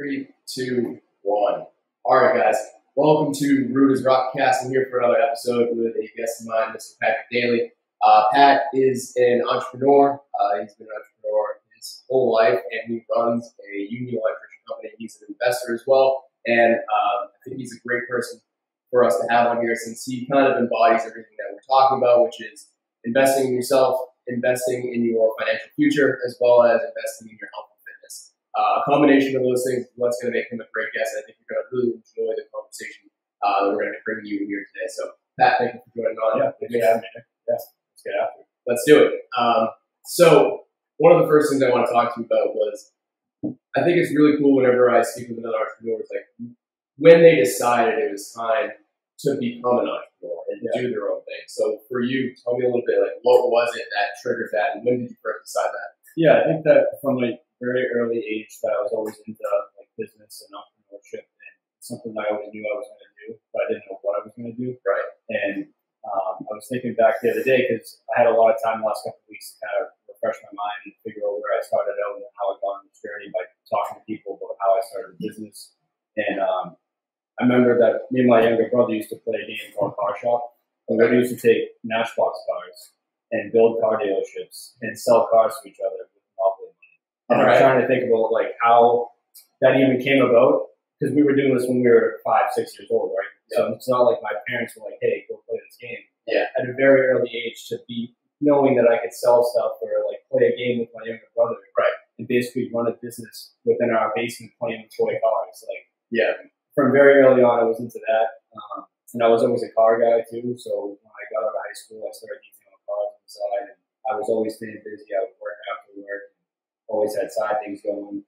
Three, two, one. All right, guys. Welcome to Rooters Rockcast. I'm here for another episode with a guest of mine, Mr. Patrick Daly. Pat is an entrepreneur. He's been an entrepreneur his whole life, and he runs a union electrician company. He's an investor as well, and I think he's a great person for us to have on here since he kind of embodies everything that we're talking about, which is investing in yourself, investing in your financial future, as well as investing in your health. A combination of those things is what's going to make him a great guest. I think you're going to really enjoy the conversation that we're going to bring you here today. So, Pat, thank you for joining on. Yeah, thanks for having me. Yeah, let's get after it. Let's do it. So, one of the first things I want to talk to you about was, I think it's really cool whenever I speak with another entrepreneur, it's like when they decided it was time to become an entrepreneur and do their own thing. So, for you, tell me a little bit, like, what was it that triggered that, and when did you first decide that? Yeah, I think that from a very early age that I was always into like business and entrepreneurship, and something that I always knew I was going to do, but I didn't know what I was going to do. Right. And I was thinking back the other day because I had a lot of time the last couple of weeks to kind of refresh my mind and figure out where I started out and how I got on this journey by talking to people about how I started a business. And I remember that me and my younger brother used to play a game called Car Shop. And we used to take Matchbox cars and build car dealerships and sell cars to each other with monopoly money. And I'm trying to think about like how that even came about, because we were doing this when we were 5, 6 years old, right? Yeah. So it's not like my parents were like, "Hey, go play this game." Yeah. At a very early age, to be knowing that I could sell stuff or like play a game with my younger brother, right, and basically run a business within our basement playing with toy cars. Like, yeah, from very early on, I was into that, and I was always a car guy too. So when I got out of high school, I started detailing cars on the side, and I was always staying busy. I would work after work. Always had side things going,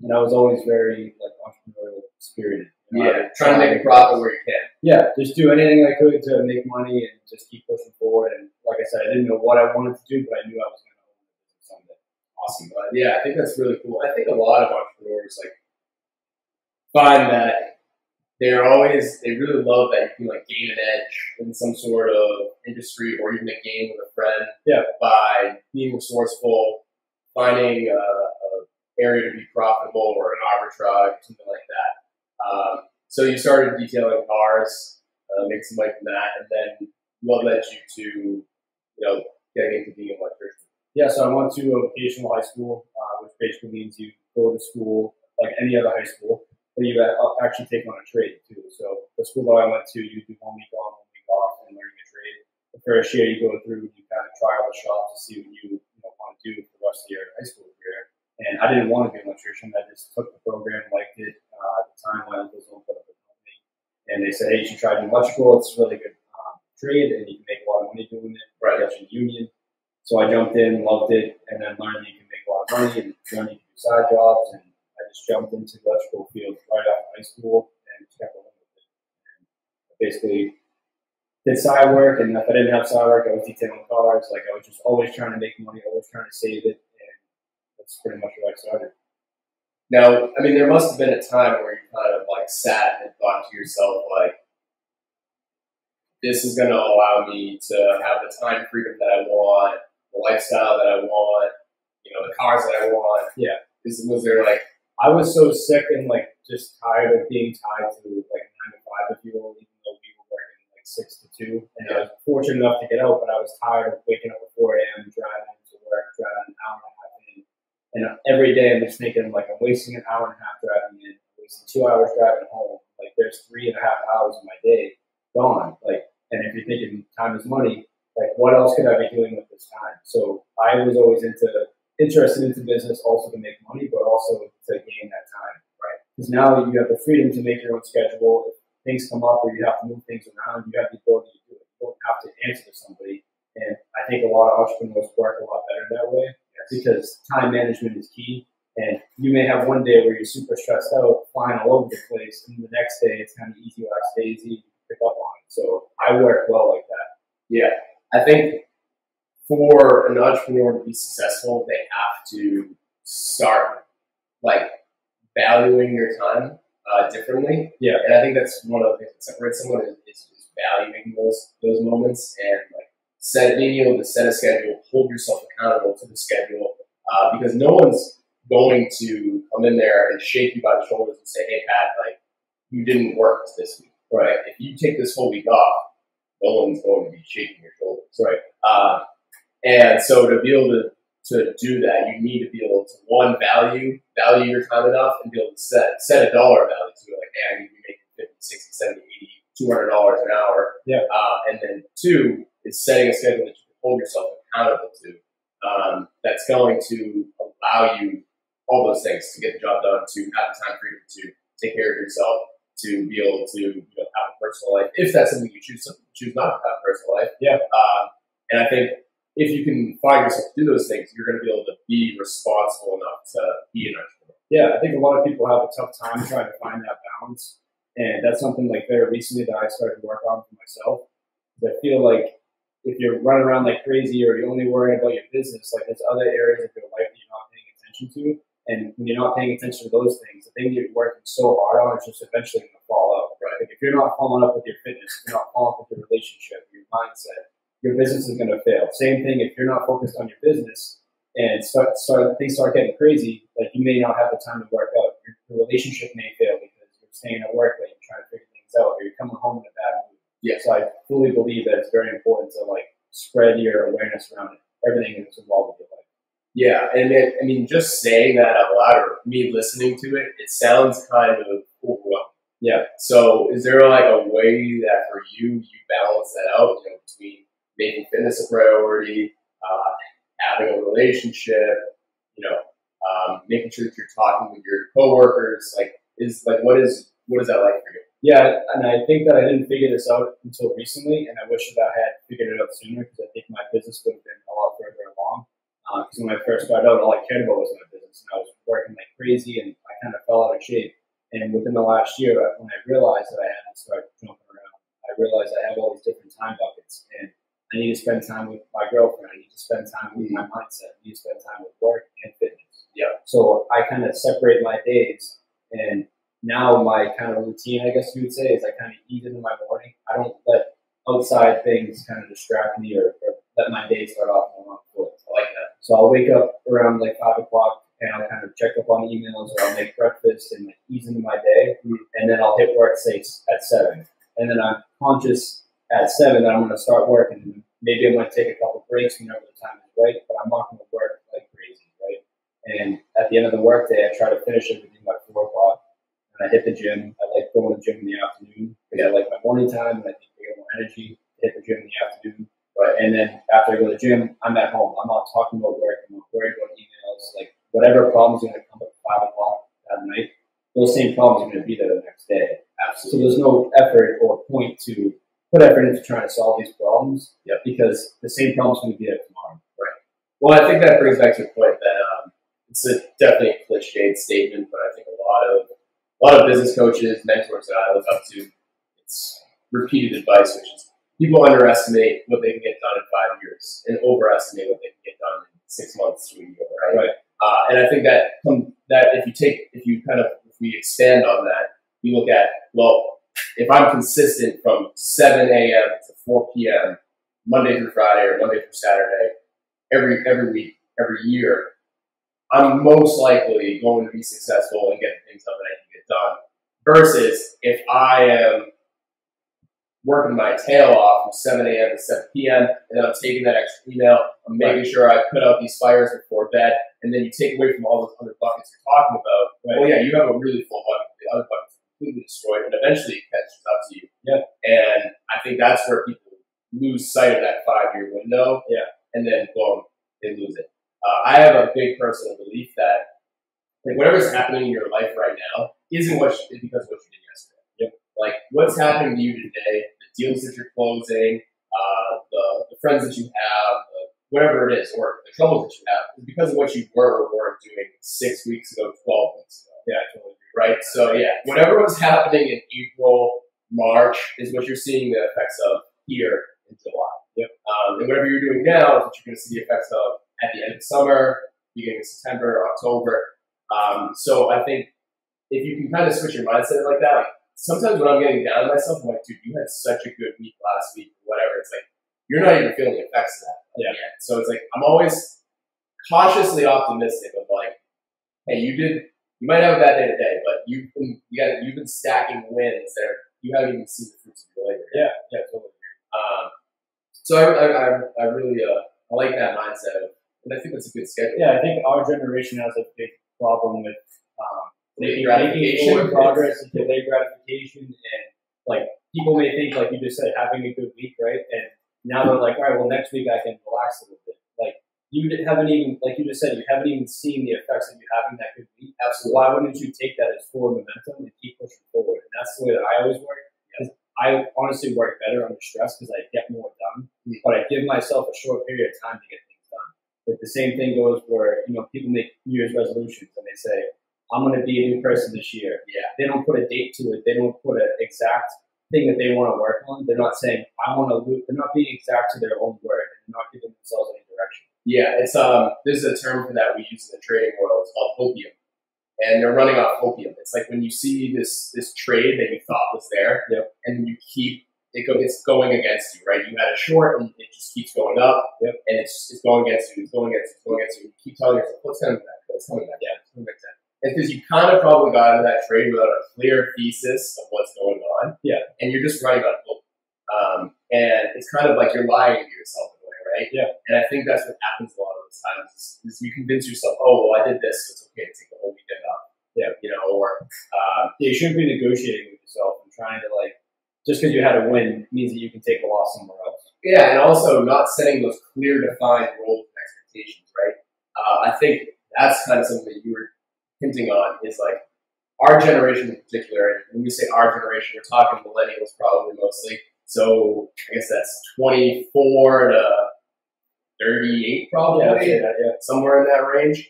and I was always very like entrepreneurial spirited. Yeah, trying to make a profit where you can. Yeah, just do anything I could to make money and just keep pushing forward. And like I said, I didn't know what I wanted to do, but I knew I was going to own a business someday. Awesome, bud. Yeah, I think that's really cool. I think a lot of entrepreneurs like find that they really love that you can like gain an edge in some sort of industry or even a game with a friend. Yeah, by being resourceful, finding an area to be profitable or an arbitrage, something like that. So you started detailing cars, making some money from that, and then what led you to, getting into being an electrician? Yeah, so I went to a vocational high school, which basically means you go to school like any other high school, but you actually take on a trade too. So the school that I went to, you do 1 week on, 1 week off, and learning a trade. The first year you go through, you kind of trial the shop to see what you want to do for the rest of your high school career. And I didn't want to be an electrician. I just took the program, liked it. At the time, my uncles owned up a company, and they said, "Hey, you should try doing electrical. It's a really good trade, and you can make a lot of money doing it. Right, that's your union." So I jumped in, loved it, and then learned that you can make a lot of money and learned you can do side jobs. And I just jumped into the electrical field right after high school and kept going with it. And I basically did side work, and if I didn't have side work, I was detailing cars. Like, I was just always trying to make money, always trying to save it, and that's pretty much where I started. Now, I mean, there must have been a time where you kind of like sat and thought to yourself, like, this is going to allow me to have the time freedom that I want, the lifestyle that I want, the cars that I want. Yeah. Was there like, I was so sick and like just tired of being tied to like 9 to 5, if you will, even though we were working like 6 to 2. And I was fortunate enough to get out, but I was tired of waking up at 4 a.m. driving to work, driving an hour and a half in. And every day I'm just thinking like I'm wasting an hour and a half driving in, wasting 2 hours driving home. Like there's 3.5 hours of my day gone. Like, and if you're thinking time is money, like what else could I be doing with this time? So I was always interested into business also to make money, but also to gain that time, right? Because now you have the freedom to make your own schedule. If things come up or you have to move things around, you have the ability to do it. You don't have to answer to somebody. And I think a lot of entrepreneurs work a lot better that way because time management is key. And you may have one day where you're super stressed out, flying all over the place, and the next day it's kind of easy, lackadaisy, you pick up on it. So I work well like that. Yeah, I think for an entrepreneur to be successful, they have to start like valuing your time differently. Yeah, and I think that's one of the things that separates someone is valuing those moments and like being able to set a schedule, hold yourself accountable to the schedule, because no one's going to come in there and shake you by the shoulders and say, hey, Pat, like, you didn't work this week, right? If you take this whole week off, no one's going to be shaking your shoulders, right? And so to be able to do that, you need to be able to, one, value your time enough and be able to set a dollar value to it. Like, hey, I need to be making 50, 60, 70, 80, $200 an hour. Yeah. And then two is setting a schedule that you can hold yourself accountable to. That's going to allow you all those things to get the job done, to have the time freedom to take care of yourself, to be able to have a personal life, if that's something you choose. Some people choose not to have a personal life. Yeah. And I think if you can find yourself to do those things, you're going to be able to be responsible enough to be an entrepreneur. Yeah, I think a lot of people have a tough time trying to find that balance. And that's something like very recently that I started to work on for myself. I feel like if you're running around like crazy or you're only worrying about your business, like there's other areas of your life that you're not paying attention to. And when you're not paying attention to those things, the thing you're working so hard on is just eventually going to fall out. Right? Like if you're not following up with your fitness, if you're not following up with your relationship, your mindset, your business is going to fail. Same thing if you're not focused on your business and things start getting crazy, like you may not have the time to work out. Your relationship may fail because you're staying at work late and trying to figure things out, or you're coming home in a bad mood. Yeah. So I fully believe that it's very important to like spread your awareness around everything that's involved with your life. Yeah, and I mean, just saying that out loud or me listening to it, it sounds kind of overwhelming. Yeah. So is there like a way that for you balance that out, between making fitness a priority, having a relationship, making sure that you're talking with your coworkers, what is that like for you? Yeah, and I think that I didn't figure this out until recently, and I wish that I had figured it out sooner because I think my business would have been a lot further along. Because when I first started out, all I cared about was my business, and I was working like crazy, and I kind of fell out of shape. And within the last year, when I realized that I had to start jumping around, I realized I have all these different time buckets, and I need to spend time with my girlfriend. I need to spend time with my mindset. I need to spend time with work and fitness. Yeah. So I kind of separate my days, and now my kind of routine, I guess you would say, is I kind of eat into my morning. I don't let outside things kind of distract me or let my day start off on the wrong foot. I like that. So I'll wake up around like 5 o'clock and I'll kind of check up on emails, or I'll make breakfast and like ease into my day. And then I'll hit work, say, at 7. And then I'm conscious at 7 that I'm going to start working. And maybe I'm going to take a couple breaks whenever the time is right, but I'm not going to work like crazy, right? And at the end of the workday, I try to finish everything by 4 o'clock. And I hit the gym. I like going to the gym in the afternoon because I like my morning time and I think I get more energy to hit the gym in the afternoon. Right. And then after I go to the gym, I'm at home. I'm not talking about work. I'm not worried about emails. Like whatever problems are going to come up at 5 o'clock that night, those same problems are going to be there the next day. Absolutely. So there's no effort or point to put effort into trying to solve these problems. Yep. Because the same problem's going to be there tomorrow. Right. Well, I think that brings back to the point that it's definitely a cliched statement, but I think a lot of business coaches, mentors that I look up to, it's repeated advice, which is people underestimate what they can get done in 5 years and overestimate what they can get done in 6 months to a year, right? And I think that if we expand on that, we look at, well, if I'm consistent from 7 a.m. to 4 p.m., Monday through Friday or Monday through Saturday, every week, every year, I'm most likely going to be successful and get the things done that I can get done. Versus if I am working my tail off from 7 a.m. to 7 p.m. and then I'm taking that extra email, I'm making sure I put out these fires before bed, and then you take away from all those other buckets you're talking about. Right. Well, yeah, you have a really full bucket. The other buckets are completely destroyed, and eventually it catches up to you. Yeah. And I think that's where people lose sight of that 5-year window. Yeah. And then boom, they lose it. I have a big personal belief that whatever's happening in your life right now isn't because of what you did yesterday. Yep. Like what's happening to you today, the deals that you're closing, the friends that you have, whatever it is, or the troubles that you have, is because of what you were or weren't doing 6 weeks ago, 12 weeks ago. Yeah, I totally agree. Right? So yeah, whatever was happening in April, March is what you're seeing the effects of here in July. Yep. And whatever you're doing now is what you're going to see the effects of at the end of summer, beginning of September, October. So I think if you can kind of switch your mindset like that, like sometimes when I'm getting down on myself, I'm like, dude, you had such a good week last week, or whatever. It's like, you're not even feeling the effects of that yet. So it's like, I'm always cautiously optimistic of like, hey, you might have a bad day today, but you've been stacking wins that you haven't even seen the fruits of your labor. Yeah, totally. So I really I like that mindset, and I think that's a good schedule. Yeah, I think our generation has a big problem with making gratification, progress and delayed gratification, and like people may think, like you just said, having a good week, right? And now they're like, all right, well, next week I can relax a little bit. Like haven't even, like you just said, you haven't even seen the effects of you having that good week. Absolutely. Why wouldn't you take that as forward momentum and keep pushing forward? And that's the way that I always work. Because I honestly work better under stress because I get more done, but I give myself a short period of time to get things done. But the same thing goes where, people make New Year's resolutions and they say, I'm going to be a new person this year. Yeah. They don't put a date to it. They don't put an exact thing that they want to work on. They're not saying, I want to lose. They're not being exact to their own word. They're not giving themselves any direction. Yeah, it's there's a term for that we use in the trading world. It's called hopium. And they're running off hopium. It's like when you see this trade that you thought was there, and you keep it's going against you, right? You had a short and it just keeps going up, and it's going against you, it's going against you, it's going against you. You keep telling yourself, what's coming back? What's coming back? Yeah, it's coming back. And because you kind of probably got into that trade without a clear thesis of what's going on, and you're just running on hope. And it's kind of like you're lying to yourself in a way, right? Yeah. And I think that's what happens a lot of the times is you convince yourself, oh, well, I did this, so it's okay to take the whole weekend off. Yeah. Or you shouldn't be negotiating with yourself and trying to just because you had a win means that you can take a loss somewhere else. Yeah, and also not setting those clear, defined roles and expectations, right? I think that's kind of something that you were hinting on is like our generation in particular. And when we say our generation, we're talking millennials probably mostly. So I guess that's 24 to 38 probably, somewhere in that range.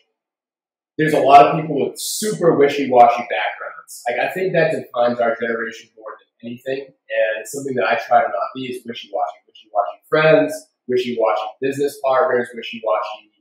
There's a lot of people with super wishy-washy backgrounds. Like I think that defines our generation more than anything, and it's something that I try to not be is wishy-washy. Wishy-washy friends, wishy-washy business partners, wishy-washy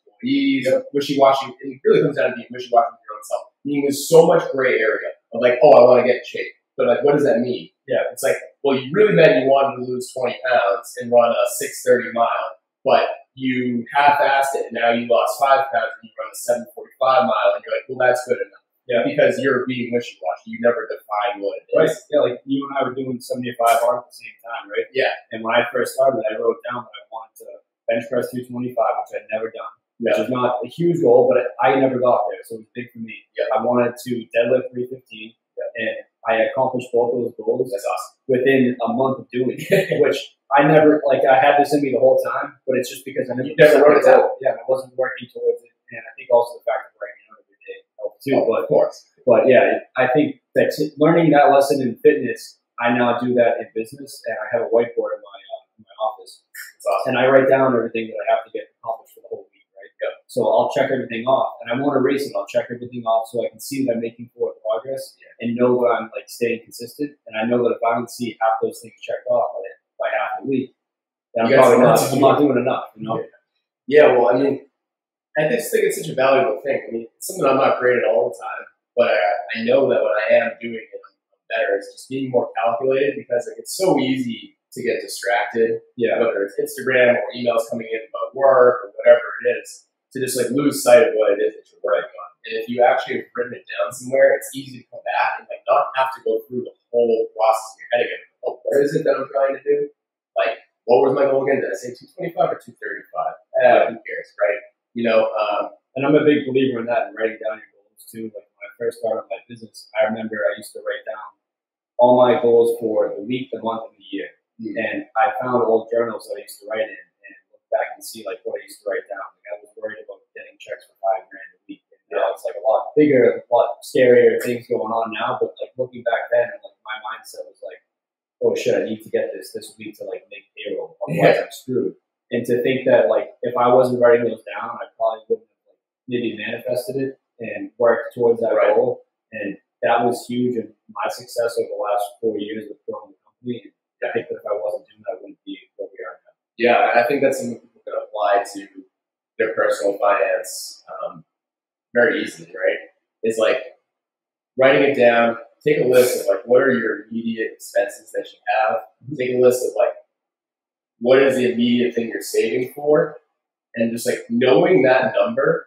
employees, wishy-washy. It really comes down to being wishy-washy with your own self. Meaning there's so much gray area of like, oh, I want to get in shape, but like, what does that mean? Yeah, it's like, well, you really meant you wanted to lose 20 pounds and run a 6:30 mile, but you half-assed it, and now you lost 5 pounds and you run a 7:45 mile, and you're like, well, that's good enough. Yeah, because you're being wishy-washy. You never define what it is. Right. Yeah, like you and I were doing 75 hard at the same time, right? Yeah. And when I first started, I wrote down that I wanted to bench press 225, which I'd never done. Which is not a huge goal, but I never got there, so it was big for me. Yeah. I wanted to deadlift 315, and I accomplished both those goals. That's awesome. Within a month of doing it, which I never, I had this in me the whole time, but it's just because I never wrote it down. Yeah, I wasn't working towards it, and I think also the fact of working out every day helped too. Of course. But yeah, I think that learning that lesson in fitness, I now do that in business, and I have a whiteboard in my office. That's awesome. And I write down everything that I have to get accomplished for the whole week, right? Yep. So I'll check everything off, and I want to race it. I'll check everything off so I can see that I'm making forward progress and know that I'm staying consistent. And I know that if I don't see half those things checked off by half the week, then I'm not doing enough. Yeah. Well, I mean, I just think it's such a valuable thing. I mean, it's something I'm not great at all the time, but I know that when I am doing it, I'm better. It's just being more calculated because it's so easy to get distracted. Yeah. Whether it's Instagram or emails coming in about work or whatever it is, to just lose sight of what it is that you're working on. And if you actually have written it down somewhere, it's easy to come back and not have to go through the whole process in your head again. Oh, what is it that I'm trying to do? What was my goal again? Did I say 225 or 235? Who cares, right? And I'm a big believer in that and writing down your goals too. Like when I first started my business, I remember I used to write down all my goals for the week, the month, and the year. Mm-hmm. And I found old journals that I used to write in and look back and see what I used to write down. I was worried about getting checks for $5,000 a week. And now it's a lot bigger, a lot scarier things going on now. But looking back then, my mindset was oh shit, I need to get this week to make payroll, otherwise I'm screwed. And to think that if I wasn't writing those down, I probably wouldn't have maybe manifested it and worked towards that goal. And that was huge in my success over the last 4 years of growing the company. And I think that if I wasn't doing that, I wouldn't be where we are now. Yeah, I think that's something people can apply to their personal finance very easily, right? It's writing it down. Take a list of what are your immediate expenses that you have. Take a list of what is the immediate thing you're saving for, and just knowing that number.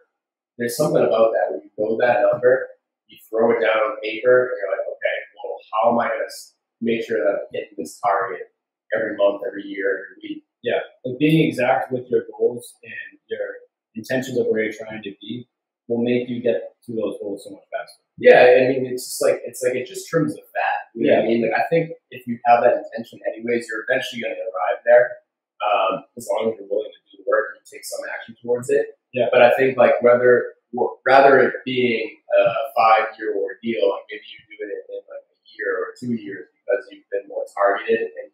There's something about that where you know that number, you throw it down on paper, and you're like, okay, well, how am I going to make sure that I'm hitting this target every month, every year, every week? Yeah, like being exact with your goals and your intentions of where you're trying to be will make you get to those goals so much faster. Yeah, I mean, it's like it just trims the fat. You know what I mean? Like, I think if you have that intention anyways, you're eventually going to arrive there, as long as you're willing to do the work and take some action towards it. Yeah. But I think like rather it being a 5-year ordeal, like maybe you do it in like a year or 2 years because you've been more targeted and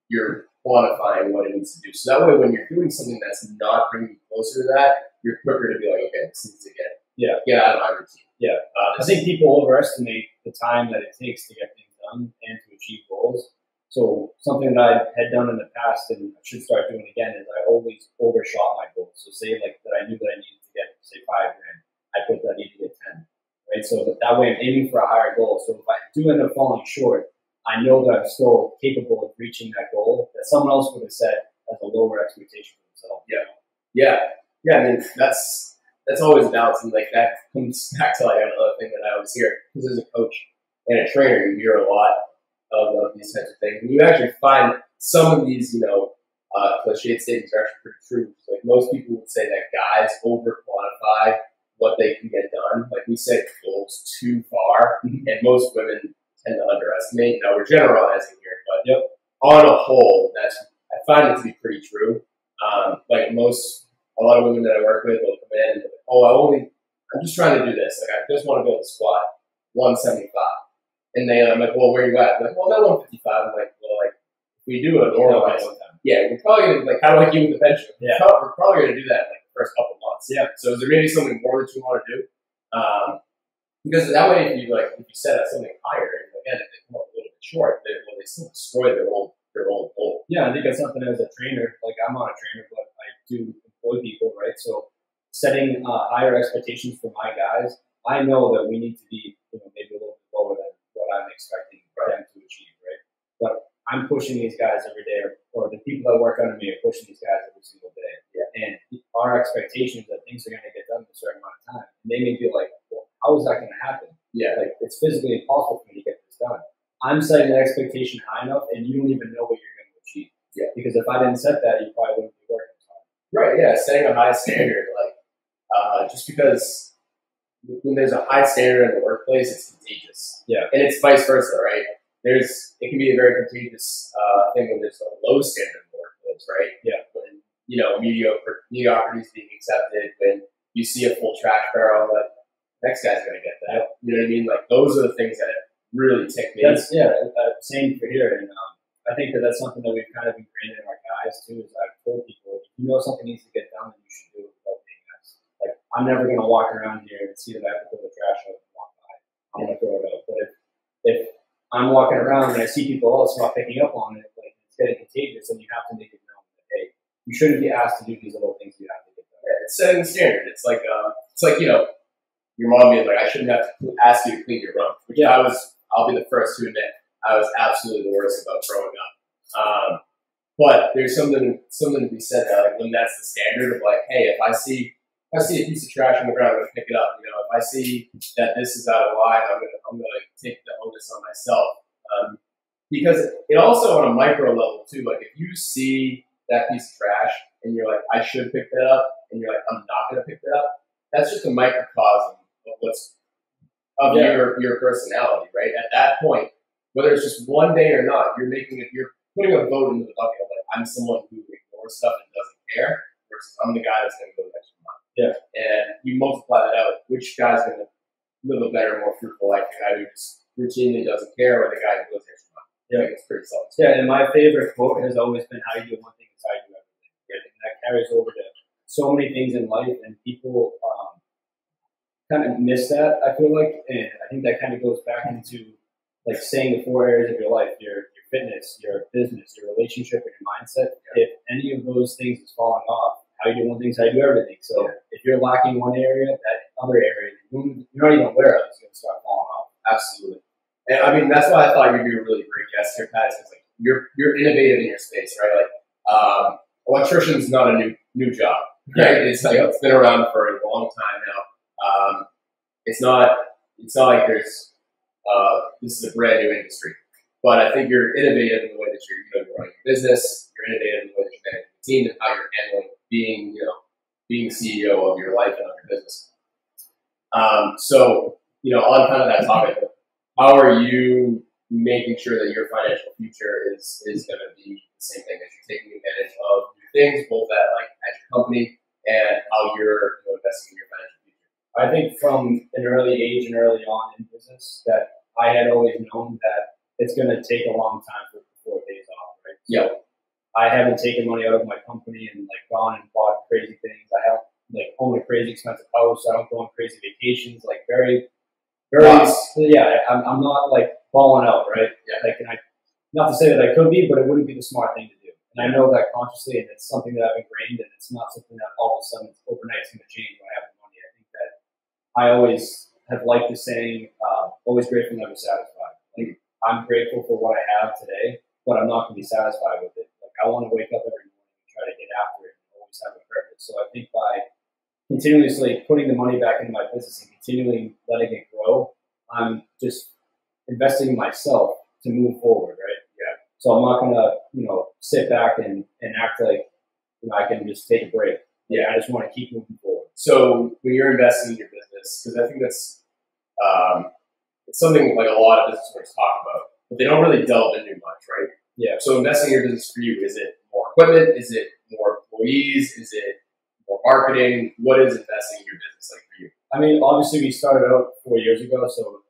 you're quantifying what it needs to do. So that way, when you're doing something that's not bringing you closer to that, you're quicker to be like, okay, this needs to get out of my routine. Yeah. I think people overestimate the time that it takes to get things done and to achieve goals. So something that I had done in the past and I should start doing again is I always overshot my goals. So say like that I knew that I needed to get, say, $5,000, I put that I need to get 10, right? So that way I'm aiming for a higher goal. So if I do end up falling short, I know that I'm still capable of reaching that goal that someone else would have set as a lower expectation for themselves. Yeah. I mean, that's always balancing. Like that comes back to like another thing that I always hear, because as a coach and a trainer, you hear a lot of these types of things, and you actually find some of these, cliched statements are actually pretty true. Like most people would say that guys over quantify what they can get done. Like we set goals too far, and most women tend to underestimate. Now we're generalizing here, but on a whole, I find it to be pretty true. Like a lot of women that I work with will come in and be like, I'm just trying to do this. Like I just want to build a squat, 175. And I'm like, well, where are you at? I'm like, well, I'm at 155. I'm like, well, like if we do a normalized, we're probably gonna like kind of like you with the bench. Yeah, we're probably gonna do that in like the first couple months. Yeah. So is there maybe something more that you want to do? Because that way, if you set up something higher, and again, if they come up a little bit short, they still destroy their old goal. Yeah, I think that's something as a trainer. Like I'm not a trainer, but I do employ people, right? So setting higher expectations for my guys, I know that we need to be, maybe a little bit lower than what I'm expecting them to achieve, right? But I'm pushing these guys every day, or the people that work under me are pushing these guys every single day. Yeah. And our expectation is that things are going to get done in a certain amount of time. And they may be like, well, how is that going to happen? Yeah. Like it's physically impossible for me to get this done. I'm setting the expectation high enough, and you don't even know what you're going to achieve. Yeah. Because if I didn't set that, you probably wouldn't be working as hard. Right. Yeah. Setting a high standard, just because when there's a high standard in the workplace, it's contagious. Yeah. And it's vice versa, right? It can be a very contagious thing when there's a low standard in the workplace, right? Yeah. When mediocrity is being accepted, when you see a full trash barrel, like next guy's gonna get that. You know what I mean? Like those are the things that really tick me. Same for here, and I think that's something that we've kind of ingrained in our guys too. Is I've told people, if you know something needs to get done, then you should do it without being asked. Like I'm never gonna walk around here and see that I have to throw the trash out and walk by. I'm gonna throw it out. But if I'm walking around and I see people else not picking up on it, like it's getting contagious, and you have to make it known that hey, you shouldn't be asked to do these little things. You have to get done. Yeah, it's setting the standard. It's like your mom being like, I shouldn't have to ask you to clean your room. Which I'll be the first to admit, I was absolutely the worst about throwing up. But there's something to be said that like when that's the standard of like, hey, if I see a piece of trash on the ground, I'm gonna pick it up. If I see that this is out of line, I'm gonna take the onus on myself. Because it also on a micro level too, like if you see that piece of trash and you're like, I should pick that up, and you're like, I'm not gonna pick that up, that's just a microcosm of your personality, right? At that point, whether it's just one day or not, you're putting a vote into the bucket of like, I'm someone who ignores stuff and doesn't care, versus I'm the guy that's going to go the extra mile. Yeah. And you multiply that out, which guy's going to live a better, more fruitful life? The guy who just routinely doesn't care, or the guy who goes the extra mile? Yeah, it's pretty solid. Yeah, and my favorite quote has always been, "How you do one thing is how you do everything." Yeah. And that carries over to so many things in life, and people kind of miss that, I feel like, and I think that kind of goes back into like saying the 4 areas of your life: your fitness, your business, your relationship, and your mindset. Yeah. If any of those things is falling off, how you do one thing is how you do everything. So if you're lacking one area, that other area you're not even aware of is going to start falling off. Absolutely. And I mean, that's why I thought you'd be a really great guest here, Pat. Because like you're innovative in your space, right? Like electrician's not a new job, right? It's been around for a long time now. it's not like there's this is a brand new industry. But I think you're innovative in the way that you're running your business. You're innovative in the way that you're managing the team and how you're handling being the CEO of your life and of your business. So on kind of that topic, how are you making sure that your financial future is going to be the same thing, that you're taking advantage of your things, both at your company and how you're investing in your financial future? I think from an early age and early on in business that I had always known that it's going to take a long time before it pays off, right? Yeah. I haven't taken money out of my company and gone and bought crazy things. I have owned a crazy expensive house. I don't go on crazy vacations. Very, Nice. yeah. I'm not balling out, right? Yeah. And not to say that I could be, but it wouldn't be the smart thing to do. And I know that consciously, and it's something that I've ingrained, and it's not something that all of a sudden overnight is going to change when I have the money. I think that I always have liked the saying, always grateful, never satisfied. I'm grateful for what I have today, but I'm not going to be satisfied with it. I want to wake up every morning and try to get after it and always have a purpose. So I think by continuously putting the money back into my business and continually letting it grow, I'm just investing in myself to move forward, right? Yeah. So I'm not going to, sit back and act like, I can just take a break. Yeah. I just want to keep moving forward. So when you're investing in your business, because I think that's it's something a lot of business owners talk about, but they don't really delve into much, right? Yeah. So investing in your business for you, is it more equipment? Is it more employees? Is it more marketing? What is investing in your business like for you? I mean, obviously we started out 4 years ago, so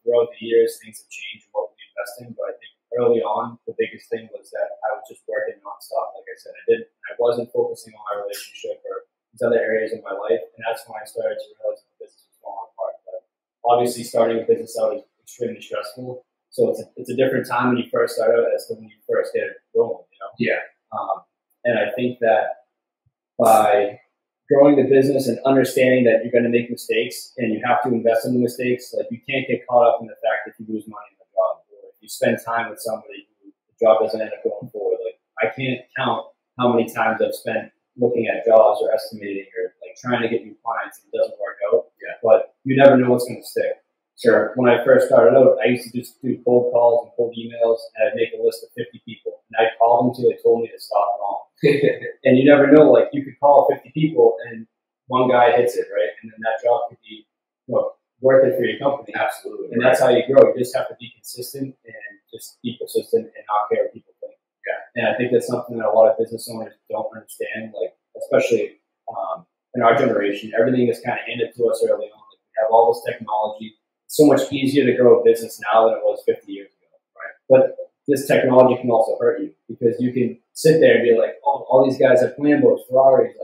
throughout the years things have changed in what we invest in. But I think early on, the biggest thing was that I was just working nonstop. Like I said, I wasn't focusing on my relationship or these other areas of my life, and that's when I started to realize the business was falling apart. But obviously, starting a business out is extremely stressful. So it's a different time when you first start out as to when you first get it rolling, Yeah. And I think that by growing the business and understanding that you're going to make mistakes and you have to invest in the mistakes, you can't get caught up in the fact that you lose money in the job, or if you spend time with somebody who the job doesn't end up going forward. I can't count how many times I've spent looking at jobs or estimating or trying to get new clients and it doesn't work out. Yeah. But you never know what's going to stick. Sure. When I first started out, I used to just do cold calls and cold emails, and I'd make a list of 50 people, and I'd call them until they told me to stop calling. And you never know, you could call 50 people, and one guy hits it, right? And then that job could be worth it for your company. Absolutely. And that's how you grow. You just have to be consistent and just be persistent and not care what people think. Yeah. And I think that's something that a lot of business owners don't understand, especially in our generation. Everything is kind of handed to us early on. We have all this technology. So much easier to grow a business now than it was 50 years ago, right? But this technology can also hurt you because you can sit there and be like, oh, all these guys have Lambos, Ferraris,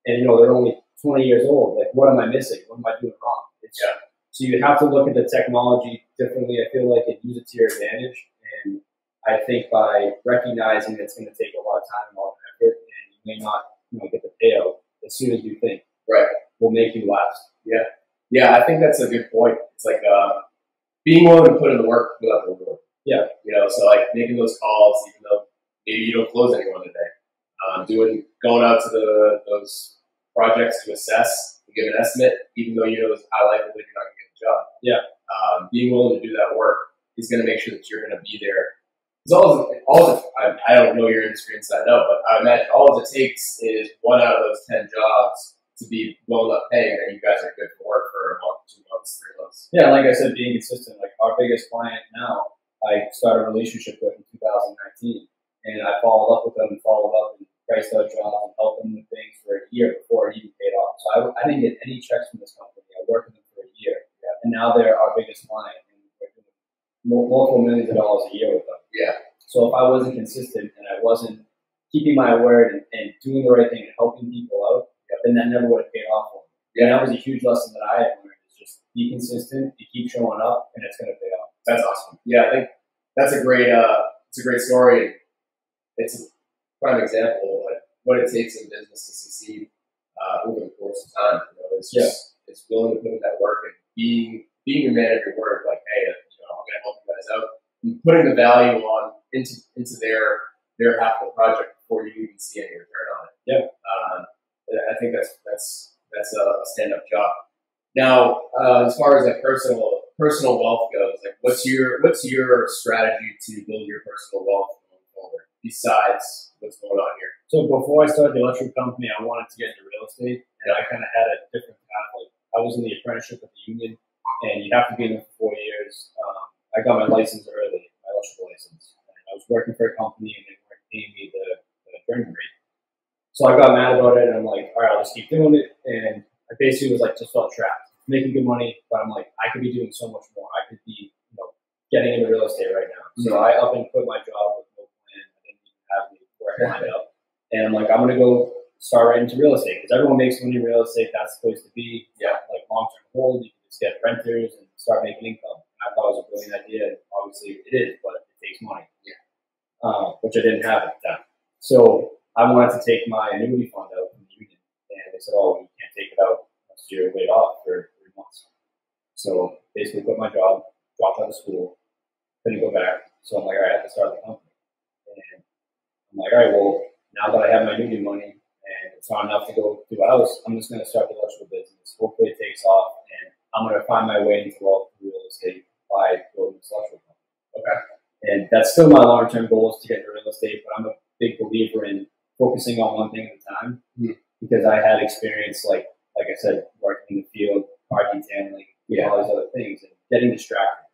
and they're only 20 years old. What am I missing? What am I doing wrong? So you have to look at the technology differently, I feel and use it to your advantage. And I think by recognizing that it's going to take a lot of time and a lot of effort, and you may not get the payout as soon as you think, right, will make you last. Yeah. Yeah, I think that's a good point. It's being willing to put in the work without the reward. Yeah. So making those calls, even though maybe you don't close anyone today. Going out to those projects to assess, to give an estimate, even though there's a high likelihood you're not going to get the job. Yeah. Being willing to do that work is going to make sure that you're going to be there. Because I don't know your industry inside out, but I imagine all it takes is 1 out of those 10 jobs to be well enough paying that you guys are good for work for a month, 2 months, 3 months. Yeah, like I said, being consistent. Our biggest client now, I started a relationship with in 2019, and I followed up with them and priced out jobs and helped them with things for a year before it even paid off. So I didn't get any checks from this company. I worked with them for a year, and now they're our biggest client, and we're doing multiple millions of dollars a year with them. Yeah. So if I wasn't consistent and I wasn't keeping my word and doing the right thing and helping people out, then that never would have paid off for me. Yeah, that was a huge lesson that I had learned. Is just be consistent, you keep showing up, and it's going to pay off. That's awesome. Yeah, I think that's a great story. It's a prime example of what it takes in business to succeed over the course of time. It's willing to put in that work and being a man of your word. Hey, I'm going to help you guys out, and putting the value into their half of the project before you even see any return on it. Yeah. I think that's a stand-up job. Now, as far as like personal wealth goes, like what's your strategy to build your personal wealth going forward besides what's going on here? So before I started the electrical company, I wanted to get into real estate, and I kind of had a different path. Like I was in the apprenticeship at the union, and you have to be in there for 4 years. I got my license early, my electrical license, and I was working for a company, and they weren't paying me the journey rate. So I got mad about it, and I'm like, all right, I'll just keep doing it. And I basically was like, just felt trapped, making good money, but I'm like, I could be doing so much more. I could be, getting into real estate right now. So I up and quit my job with no plan. I didn't even have any work lined up. And I'm like, I'm going to go start right into real estate because everyone makes money in real estate. That's the place to be. Yeah. Like long-term hold, you can just get renters and start making income. And I thought it was a brilliant idea. And obviously it is, but it takes money. Yeah. Which I didn't have at the time. So I wanted to take my annuity fund out from the union. And they said, oh, you can't take it out unless you're laid off for 3 months. So basically quit my job, dropped out of school, couldn't go back. So I'm like, all right, I have to start the company. And I'm like, all right, well, now that I have my annuity money and it's not enough to go to a house, I'm just going to start the electrical business. Hopefully it takes off, and I'm going to find my way into wealth through real estate by building this electrical company. Okay. And that's still my long-term goal is to get into real estate, but I'm a big believer in focusing on one thing at a time because I had experience, like I said, working in the field, car detailing, all these other things, and getting distracted.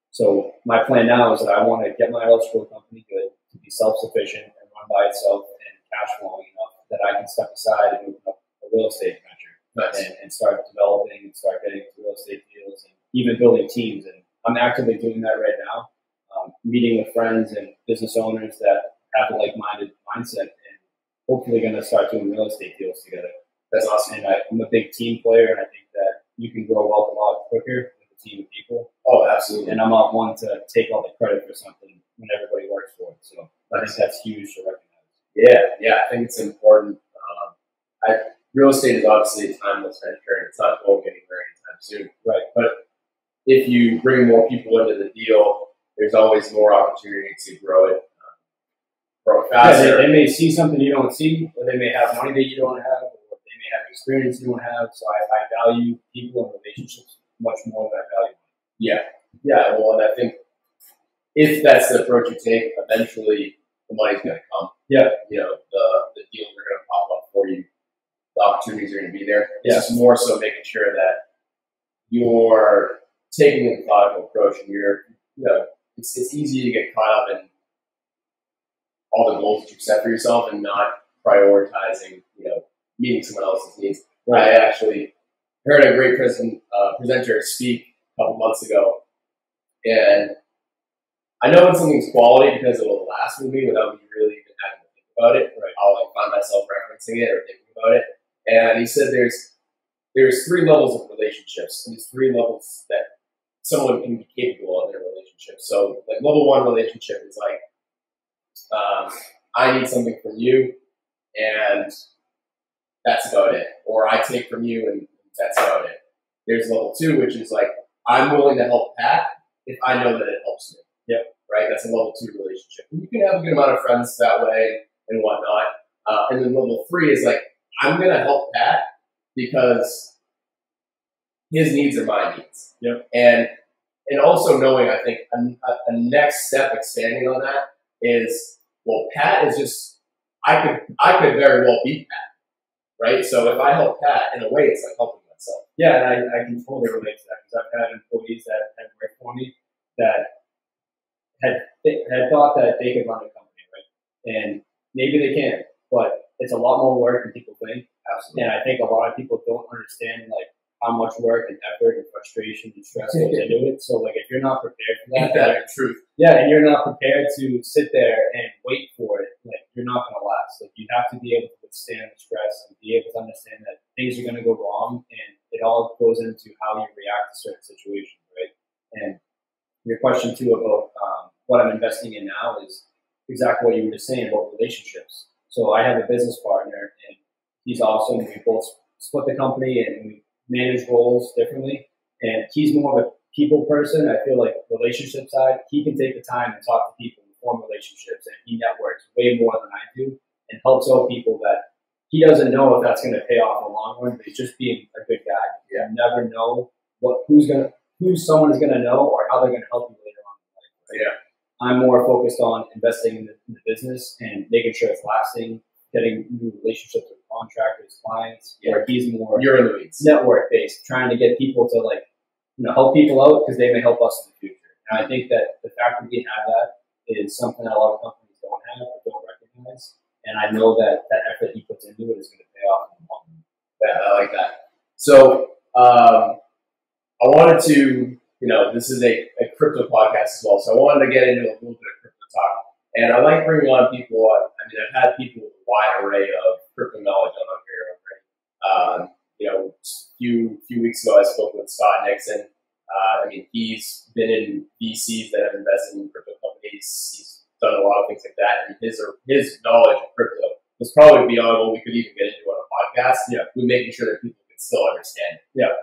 So my plan now is that I want to get my electrical company good, to be self-sufficient and run by itself and cash flowing enough that I can step aside and open up a real estate venture and start developing and start getting into real estate deals and even building teams. And I'm actively doing that right now, meeting with friends and business owners that have a like-minded mindset and hopefully going to start doing real estate deals together. That's awesome. And I'm a big team player, and I think that you can grow wealth a lot quicker with a team of people. Oh, absolutely. And I'm not one to take all the credit for something when everybody works for it. So I think that's huge to recognize. Yeah, I think it's important. Real estate is obviously a timeless venture, and it's not going anywhere anytime soon. Right. But if you bring more people into the deal, there's always more opportunity to grow it faster. Yeah, they may see something you don't see, or they may have money that you don't have, or they may have experience you don't have. So I value people and relationships much more than I value money. Yeah. Well, and I think if that's the approach you take, eventually the money's going to come. Yeah. The deals are going to pop up for you. The opportunities are going to be there. It's just more so making sure that you're taking a methodical approach, and it's easy to get caught up in all the goals that you set for yourself and not prioritizing, meeting someone else's needs. Right. I actually heard a great presenter speak a couple months ago, and I know when something's quality because it will last with me without me really even having to think about it. Right. I'll find myself referencing it or thinking about it. And he said there's 3 levels of relationships, and there's 3 levels that someone can be capable of in a relationship. So, like, level 1 relationship is like, I need something from you, and that's about it. Or I take from you, and that's about it. There's level 2, which is like, I'm willing to help Pat if I know that it helps me. Yep. Right? That's a level 2 relationship. And you can have a good amount of friends that way and whatnot. And then level 3 is like, I'm going to help Pat because his needs are my needs. Yep. And also knowing, I think, a next step expanding on that is, well, Pat is just, I could very well be Pat, right? So if I help Pat, in a way, it's like helping myself. Yeah, and I can totally relate to that because I've had employees that had worked for me that had thought that they could run a company, right? And maybe they can, but it's a lot more work than people think. Absolutely. And I think a lot of people don't understand like how much work and effort and frustration and stress goes into it. So like if you're not prepared for that, truth. Yeah, and you're not prepared to sit there and wait for it, like you're not gonna last. Like you have to be able to withstand the stress and be able to understand that things are gonna go wrong, and it all goes into how you react to certain situations, right? And your question too about what I'm investing in now is exactly what you were just saying about relationships. So I have a business partner, and he's awesome. We both split the company and we manage roles differently. And he's more of a people person. I feel like relationship side, he can take the time and talk to people and form relationships, and he networks way more than I do and helps out people that he doesn't know if that's going to pay off in the long run, but he's just being a good guy. Yeah. You never know who someone is gonna know or how they're gonna help you later on in life. Right? Yeah. I'm more focused on investing in the business and making sure it's lasting, getting new relationships with contractors, clients. Yeah. Where he's more You're in the weeds. network based, trying to get people to help people out because they may help us in the future. And I think that the fact that we have that is something that a lot of companies don't have or don't recognize. And I know that that effort he puts into it is going to pay off in the long run. Yeah, I like that. So I wanted to, this is a crypto podcast as well, so I wanted to get into a little bit of crypto talk. And I like bringing on people. I've had people with a wide array of crypto knowledge on here already. Few weeks ago, I spoke with Scott Nixon. He's been in VCs that have invested in crypto companies. He's done a lot of things like that, and his knowledge of crypto was probably beyond what we could even get into on a podcast. Yeah, with making sure that people could still understand it. Yeah,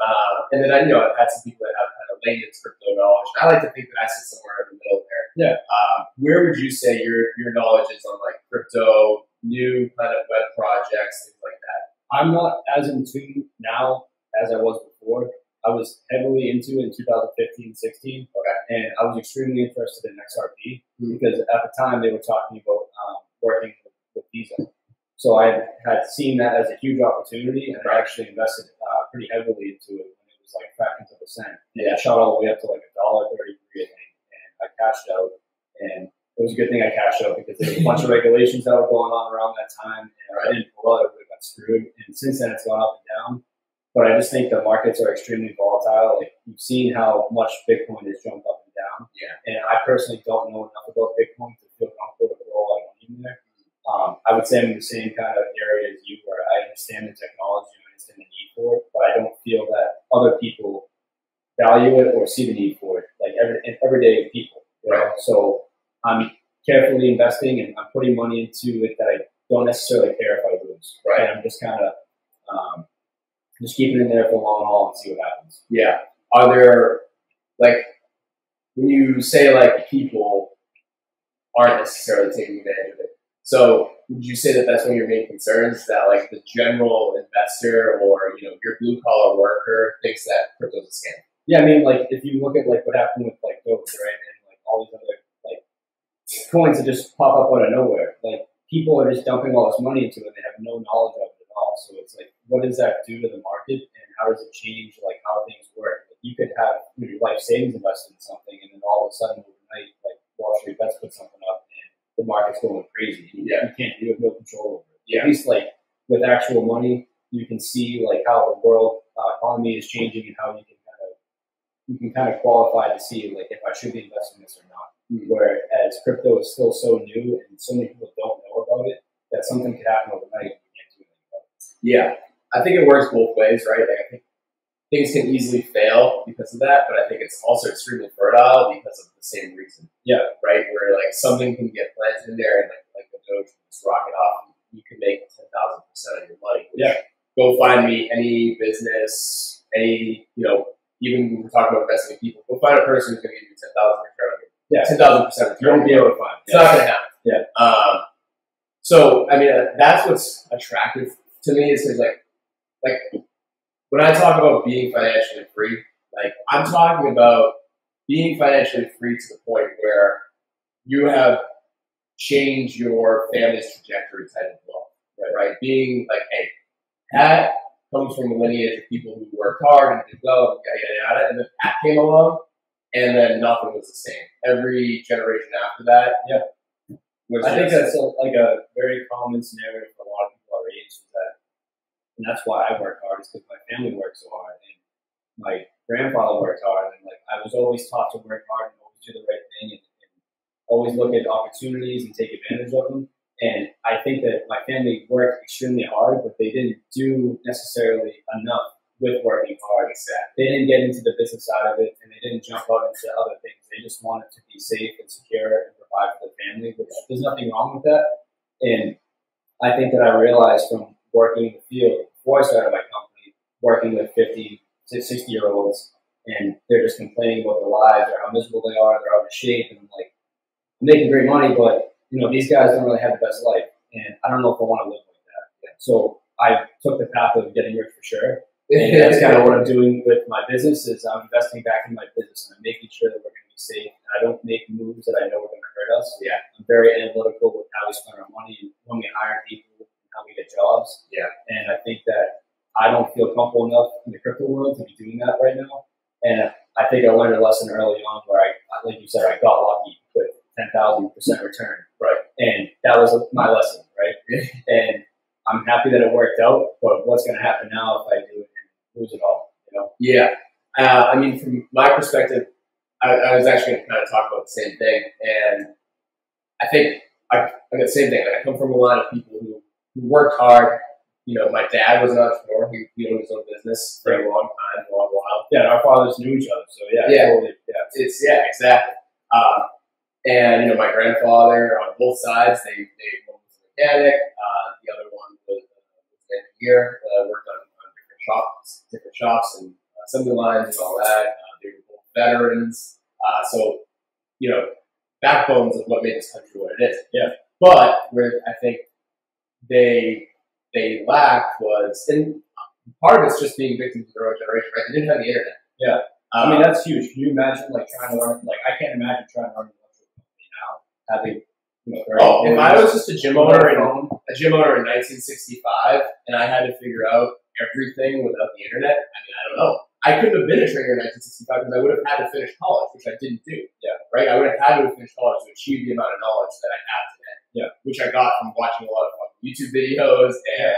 and then I've had some people that have kind of layman's crypto knowledge. I like to think that I sit somewhere in the middle there. Yeah. Where would you say your knowledge is on like crypto, new kind of web projects, things like that? I'm not as in tune now as I was before. I was heavily into it in 2015, 16, and I was extremely interested in XRP because at the time they were talking about working with Visa. So I had seen that as a huge opportunity, and I actually invested pretty heavily into it when it was like fractions of a cent. Yeah. It shot all the way up to like $1.33, I think, and I cashed out. And it was a good thing I cashed out because there was a bunch of regulations that were going on around that time, and if I didn't pull out, I would have got screwed. And since then, it's gone up and down. But I just think the markets are extremely volatile. Like, you've seen how much Bitcoin has jumped up and down. Yeah. And I personally don't know enough about Bitcoin to feel comfortable to throw all my money in there. I would say I'm in the same kind of area as you, where I understand the technology and I understand the need for it, but I don't feel that other people value it or see the need for it, like everyday people. Right. So I'm carefully investing and I'm putting money into it that I don't necessarily care if I lose. Right. And I'm just kind of just keeping it in there for the long haul and see what happens. Yeah. Are there, like, when you say like people aren't necessarily taking advantage of it, so would you say that that's one of your main concerns, that like the general investor or your blue collar worker thinks that crypto's a scam? Yeah, I mean, like, if you look at like what happened with like Doge, right, and like all these other like coins that just pop up out of nowhere, like people are just dumping all this money into it and they have no knowledge of it at all. So it's like, what does that do to the market, and how does it change like how things work? Like, you could have your life savings invested in something, and then all of a sudden overnight, like Wall Street Bets put something up, and the market's going crazy. You have no control over it. Yeah. At least like with actual money, you can see like how the world economy is changing and how you can kind of qualify to see like if I should be investing in this or not. Whereas crypto is still so new and so many people don't know about it that something could happen overnight and you can't do anything about it. Yeah, I think it works both ways, right? Like, I think things can easily fail because of that, but I think it's also extremely fertile because of the same reason. Yeah. Right? Where like something can get planted in there and like the Doge can just rock it off. You can make 10,000% of your money. Yeah. Go find me any business, any, even when we're talking about investing in people, go find a person who's going to give you 10,000 return on it. Yeah. 10,000% return. You won't be able to find it. It's not going to happen. Yeah. So, I mean, that's what's attractive to me is because, like when I talk about being financially free, like I'm talking about being financially free to the point where you have changed your family's trajectory type of wealth, right? Being like, hey, Pat comes from a lineage of people who worked hard and did well, yada, yada, and then Pat came along, and then nothing was the same. Every generation after that, I think that's a very common scenario for a lot of people our age, is that, and that's why I work hard, is because my family worked so hard, and my grandfather worked hard, and like I was always taught to work hard and always do the right thing, and always look at opportunities and take advantage of them. And I think that my family worked extremely hard, but they didn't do necessarily enough with working hard. They didn't get into the business side of it, and they didn't jump out into other things. They just wanted to be safe and secure and provide for the family, which there's nothing wrong with that. And I think that I realized from working in the field before I started my company, working with 50 to 60-year-olds, and they're just complaining about their lives or how miserable they are, they're out of shape, and I'm like, I'm making great money, but these guys don't really have the best life, and I don't know if I want to live like that. So I took the path of getting rich for sure, And that's kind of what I'm doing with my business is I'm investing back in my business and I'm making sure that we're going to be safe. And I don't make moves that I know are going to hurt us. Yeah. I'm very analytical with how we spend our money and when we hire people and how we get jobs. Yeah. And I think that I don't feel comfortable enough in the crypto world to be doing that right now. And I think I learned a lesson early on where like you said, I got lucky with 10,000% return. Right. And that was my lesson, right? And I'm happy that it worked out, but what's going to happen now if I do it and lose it all, you know? Yeah. I mean, from my perspective, I was actually going to kind of talk about the same thing. And I think I got the same thing. Like, I come from a lot of people who worked hard. You know, my dad was an entrepreneur. He owned his own business for a long time, a long while. Yeah, our fathers knew each other, so yeah. Totally, yeah, exactly. And, you know, my grandfather on both sides, one was a mechanic, the other one was an engineer, worked on different shops and assembly lines and all that. They were both veterans. So, you know, backbones of what made this country what it is. Yeah. But where I think they lacked was, and part of it's just being victims of their own generation, right? They didn't have the internet. Yeah. I mean, that's huge. Can you imagine, like, trying to learn, like, I can't imagine trying to learn an electrical company now, having, you know, if I was just a gym owner in 1965 and I had to figure out everything without the internet, I mean, I don't know. I couldn't have been a trainer in 1965 because I would have had to finish college, which I didn't do. Yeah. Right? I would have had to have finished college to achieve the amount of knowledge that I have today. Yeah. Which I got from watching a lot of YouTube videos and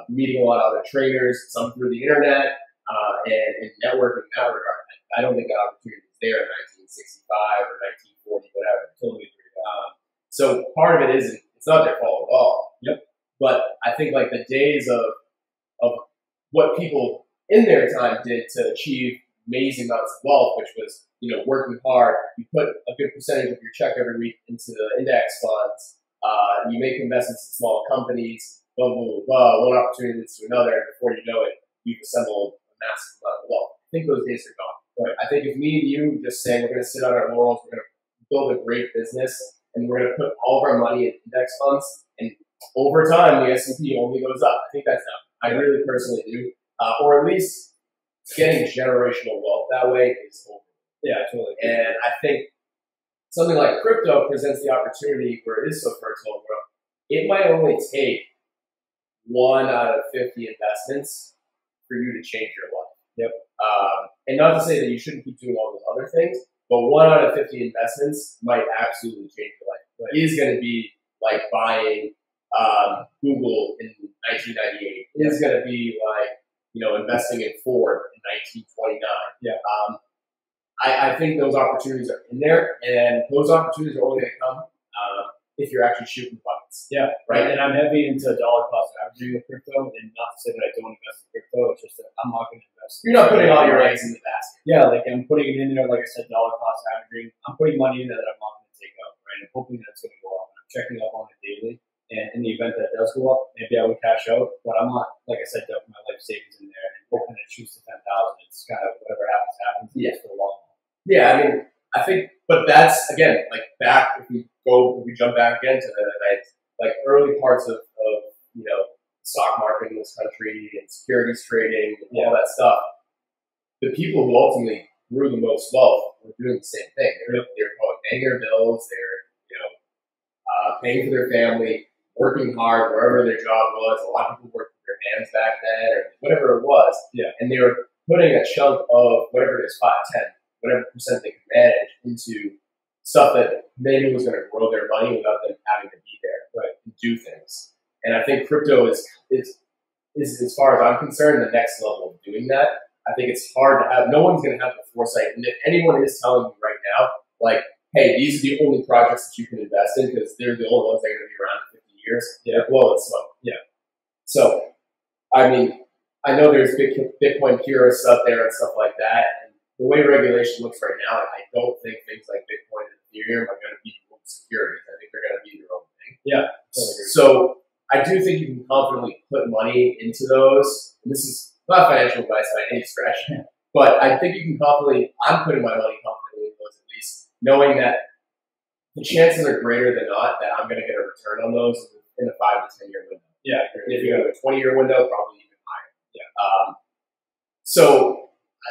meeting a lot of other trainers, some through the internet, and networking in that regard. I don't think that opportunity was there in 1965 or 1940, whatever. Totally agree. So part of it isn't, it's not their fault at all. Yep. But I think like the days of what people in their time did to achieve amazing amounts of wealth, which was, you know, working hard. You put a good percentage of your check every week into the index funds. You make investments in small companies, blah, blah, blah, blah. One opportunity leads to another. And before you know it, you've assembled a massive amount of wealth. I think those days are gone. Right. I think if me and you just say we're going to sit on our laurels, we're going to build a great business, and we're going to put all of our money in index funds, and over time, the S&P only goes up. I think that's done. I really personally do. Or at least getting generational wealth that way is over. Yeah, totally. And I think something like crypto presents the opportunity where it is so fertile, where it might only take 1 out of 50 investments for you to change your life. Yep. And not to say that you shouldn't keep doing all those other things, but 1 out of 50 investments might absolutely change your life. Right. It is going to be like buying Google in 1998. It is going to be like, you know, investing in Ford in 1929. Yeah. I think those opportunities are in there, and those opportunities are only going to come if you're actually shooting buckets. Yeah. Right. And I'm heavy into dollar cost averaging with crypto, and not to say that I don't invest in crypto. It's just that I'm not going to invest. You're not putting all your eggs in the basket. Yeah, like I'm putting it in there, like I said, dollar cost averaging. I'm putting money in there that I'm not going to take out, right? I'm hoping that it's going to go up. I'm checking up on it daily. And in the event that it does go up, maybe I would cash out. But I'm not, like I said, dumping my life savings in there and hoping it shoots to 10,000. It's kind of whatever happens. Yeah. For the long haul. Yeah, I mean, I think, but that's, again, like back, if we jump back again to the like early parts of you know, stock market in this country and securities trading and all that stuff, the people who ultimately grew the most wealth were doing the same thing. They were paying their bills, they're, you know, paying for their family, working hard wherever their job was. A lot of people worked with their hands back then, or whatever it was. Yeah. And they were putting a chunk of whatever it is, 5, 10, whatever percent they could manage into stuff that maybe was going to grow their money without them having to be there, right, and do things. And I think crypto is as far as I'm concerned, the next level of doing that. I think it's hard to have. No one's going to have the foresight. And if anyone is telling you right now, like, hey, these are the only projects that you can invest in because they're the only ones that are going to be around in 50 years, they're blowing smoke. Yeah. So, I mean, I know there's Bitcoin purists out there and stuff like that. And the way regulation looks right now, I don't think things like Bitcoin and Ethereum are going to be securities. I think they're going to be their own thing. Yeah. So I do think you can confidently put money into those. And this is not financial advice by any stretch, but I think you can confidently, I'm putting my money confidently in those at least, knowing that the chances are greater than not that I'm going to get a return on those in a 5 to 10 year window. Yeah. If you have a 20-year window, probably even higher. Yeah. So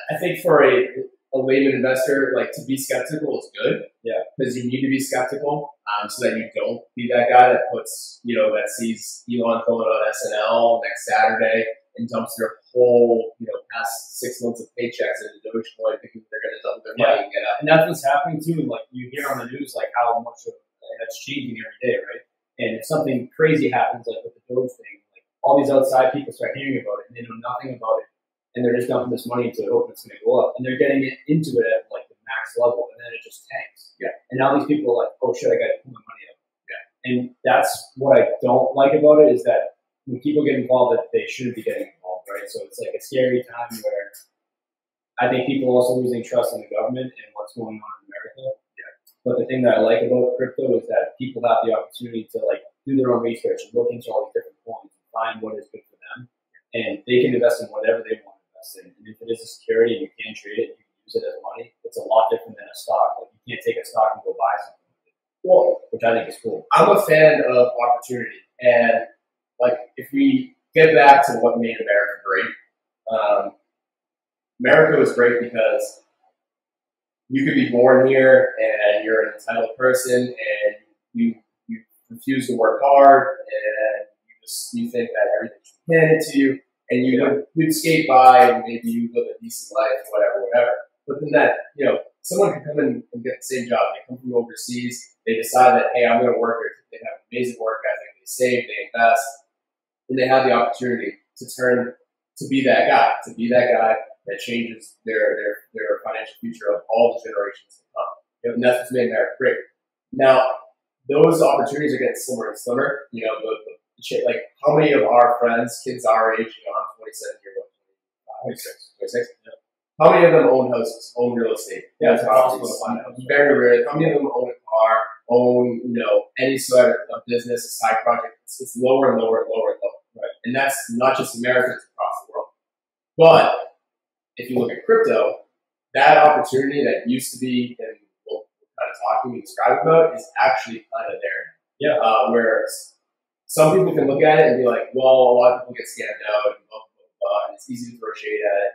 I think for a layman investor, like to be skeptical is good. Yeah. Because you need to be skeptical, so that you don't be that guy that puts, that sees Elon going on SNL next Saturday and dumps their whole, past 6 months of paychecks into Dogecoin thinking they're going to double their money and get up. And that's what's happening too. Like you hear on the news, like how much of that's changing every day, right? And if something crazy happens, like with the Doge thing, like all these outside people start hearing about it and they know nothing about it. And they're just dumping this money into it, hoping it's going to go up. And they're getting into it at like the max level, and then it just tanks. Yeah. And now these people are like, oh shit, I got to pull my money out. Yeah. And that's what I don't like about it is that when people get involved, that they shouldn't be getting involved, right? So it's like a scary time where I think people are also losing trust in the government and what's going on in America. Yeah. But the thing that I like about crypto is that people have the opportunity to like do their own research and look into all these different coins and find what is good for them, and they can invest in whatever they want. And if it is a security and you can trade it, you can use it as money, it's a lot different than a stock. Like you can't take a stock and go buy something with it. Well, which I think is cool. I'm a fan of opportunity. And like if we get back to what made America great, America was great because you could be born here and you're an entitled person and you refuse to work hard and you think that everything should be handed to you. And you'd skate by and maybe you live a decent life, whatever. But then that, someone can come in and get the same job. They come from overseas. They decide that, hey, I'm going to work here. They have amazing work ethic. They save, they invest, and they have the opportunity to be that guy that changes their financial future of all the generations to come. And that's what's made America great. Now, those opportunities are getting slimmer and slimmer. Like how many of our friends, kids our age, I'm 27 here, 26. Yeah. How many of them own houses, own real estate? Yeah, it's possible to find out. Very rare. How many of them own a car, own, any sort of business, a side project? It's lower and lower and lower and lower. Right. And that's not just America, it's across the world. But if you look at crypto, that opportunity that used to be, and what we're kind of talking and describing about, is actually kind of there. Yeah. Where some people can look at it and be like, well, a lot of people get scammed out and blah, blah, blah, and it's easy to throw shade at it.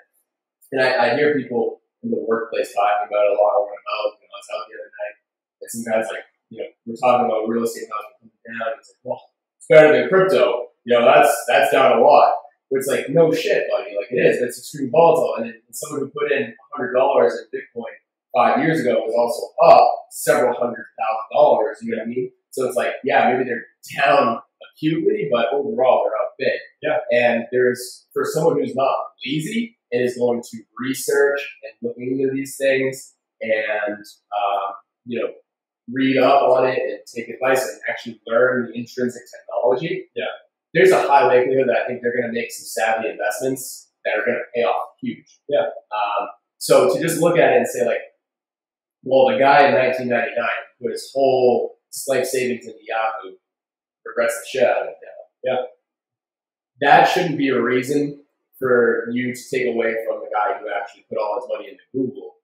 And I hear people in the workplace talking about it a lot when I'm out. I was out the other night, and some guys like, we're talking about real estate houses coming down. And it's like, well, it's better than crypto. That's down a lot. But it's like, no shit, buddy. Like it is. It's extremely volatile. And someone who put in $100 in Bitcoin 5 years ago was also up several $100,000. You know what I mean? So it's like, yeah, maybe they're down acutely, but overall they're up big. Yeah. And for someone who's not lazy and is going to research and looking into these things and read up on it and take advice and actually learn the intrinsic technology, there's a high likelihood that I think they're going to make some savvy investments that are going to pay off huge. Yeah. So to just look at it and say like, well, the guy in 1999 put his whole life savings into Yahoo, regrets the shit out of it now. Yeah. That shouldn't be a reason for you to take away from the guy who actually put all his money into Google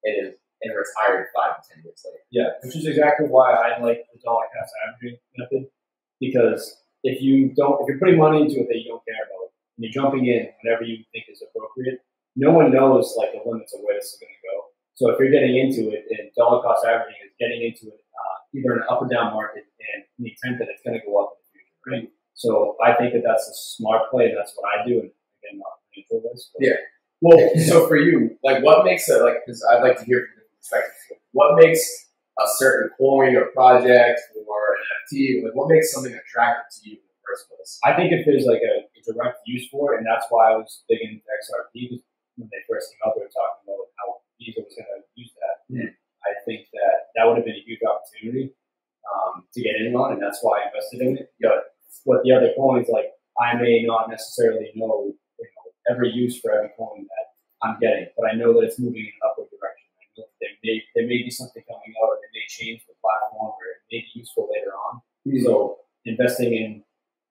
and retired 5 to 10 years later. Yeah, which is exactly why I like the dollar cost averaging method. Because if you're putting money into it that you don't care about, and you're jumping in whenever you think is appropriate, no one knows like the limits of where this is going to go. So if you're getting into it, and dollar cost averaging is getting into it either an up or down market, and in the intent that it's going to go up in the future, right? So I think that that's a smart play, and that's what I do. And again, not financial advice. Yeah. Well, so for you, like, what makes it like? Because I'd like to hear from your perspective. What makes a certain coin or project or an NFT? Like, what makes something attractive to you in the first place? I think if there's like a direct use for it, and that's why I was big into XRP when they first came out. They were talking about how Visa was going to use that. Mm. I think that would have been a huge opportunity to get in on, and that's why I invested in it. But what the other coins, like, I may not necessarily know, every use for every coin that I'm getting, but I know that it's moving in an upward direction. I know that there may be something coming out, or they may change the platform, or it may be useful later on. Mm-hmm. So investing in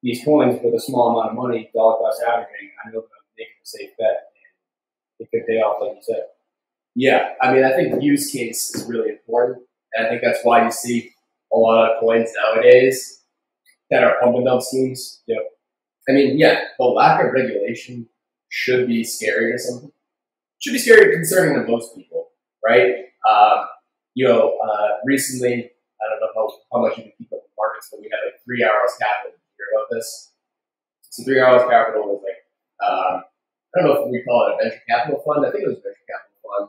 these coins with a small amount of money, dollar cost averaging, I know that I'm making a safe bet, and it could pay off, like you said. Yeah, I mean, I think use case is really important, and I think that's why you see a lot of coins nowadays that are pump and dump schemes. Yep. I mean, yeah, the lack of regulation should be scary to some people. Should be scary concerning to most people, right? Recently, I don't know how much you can keep up with markets, but we had like 3 Arrows Capital. Did you hear about this? So 3 Arrows Capital was like, I don't know if we call it a venture capital fund. I think it was a venture capital fund,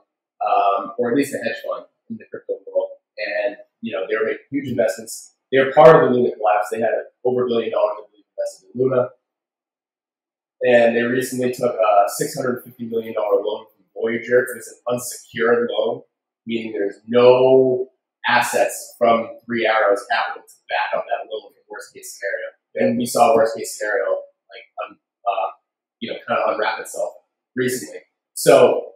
or at least a hedge fund in the crypto world. And, they were making huge investments. They were part of the Luna collapse. They had over $1 billion invested in Luna. And they recently took a $650 million loan from Voyager. It was an unsecured loan, meaning there's no assets from 3 Arrows Capital to back up that loan in worst case scenario. And we saw worst case scenario kind of unwrap itself recently. So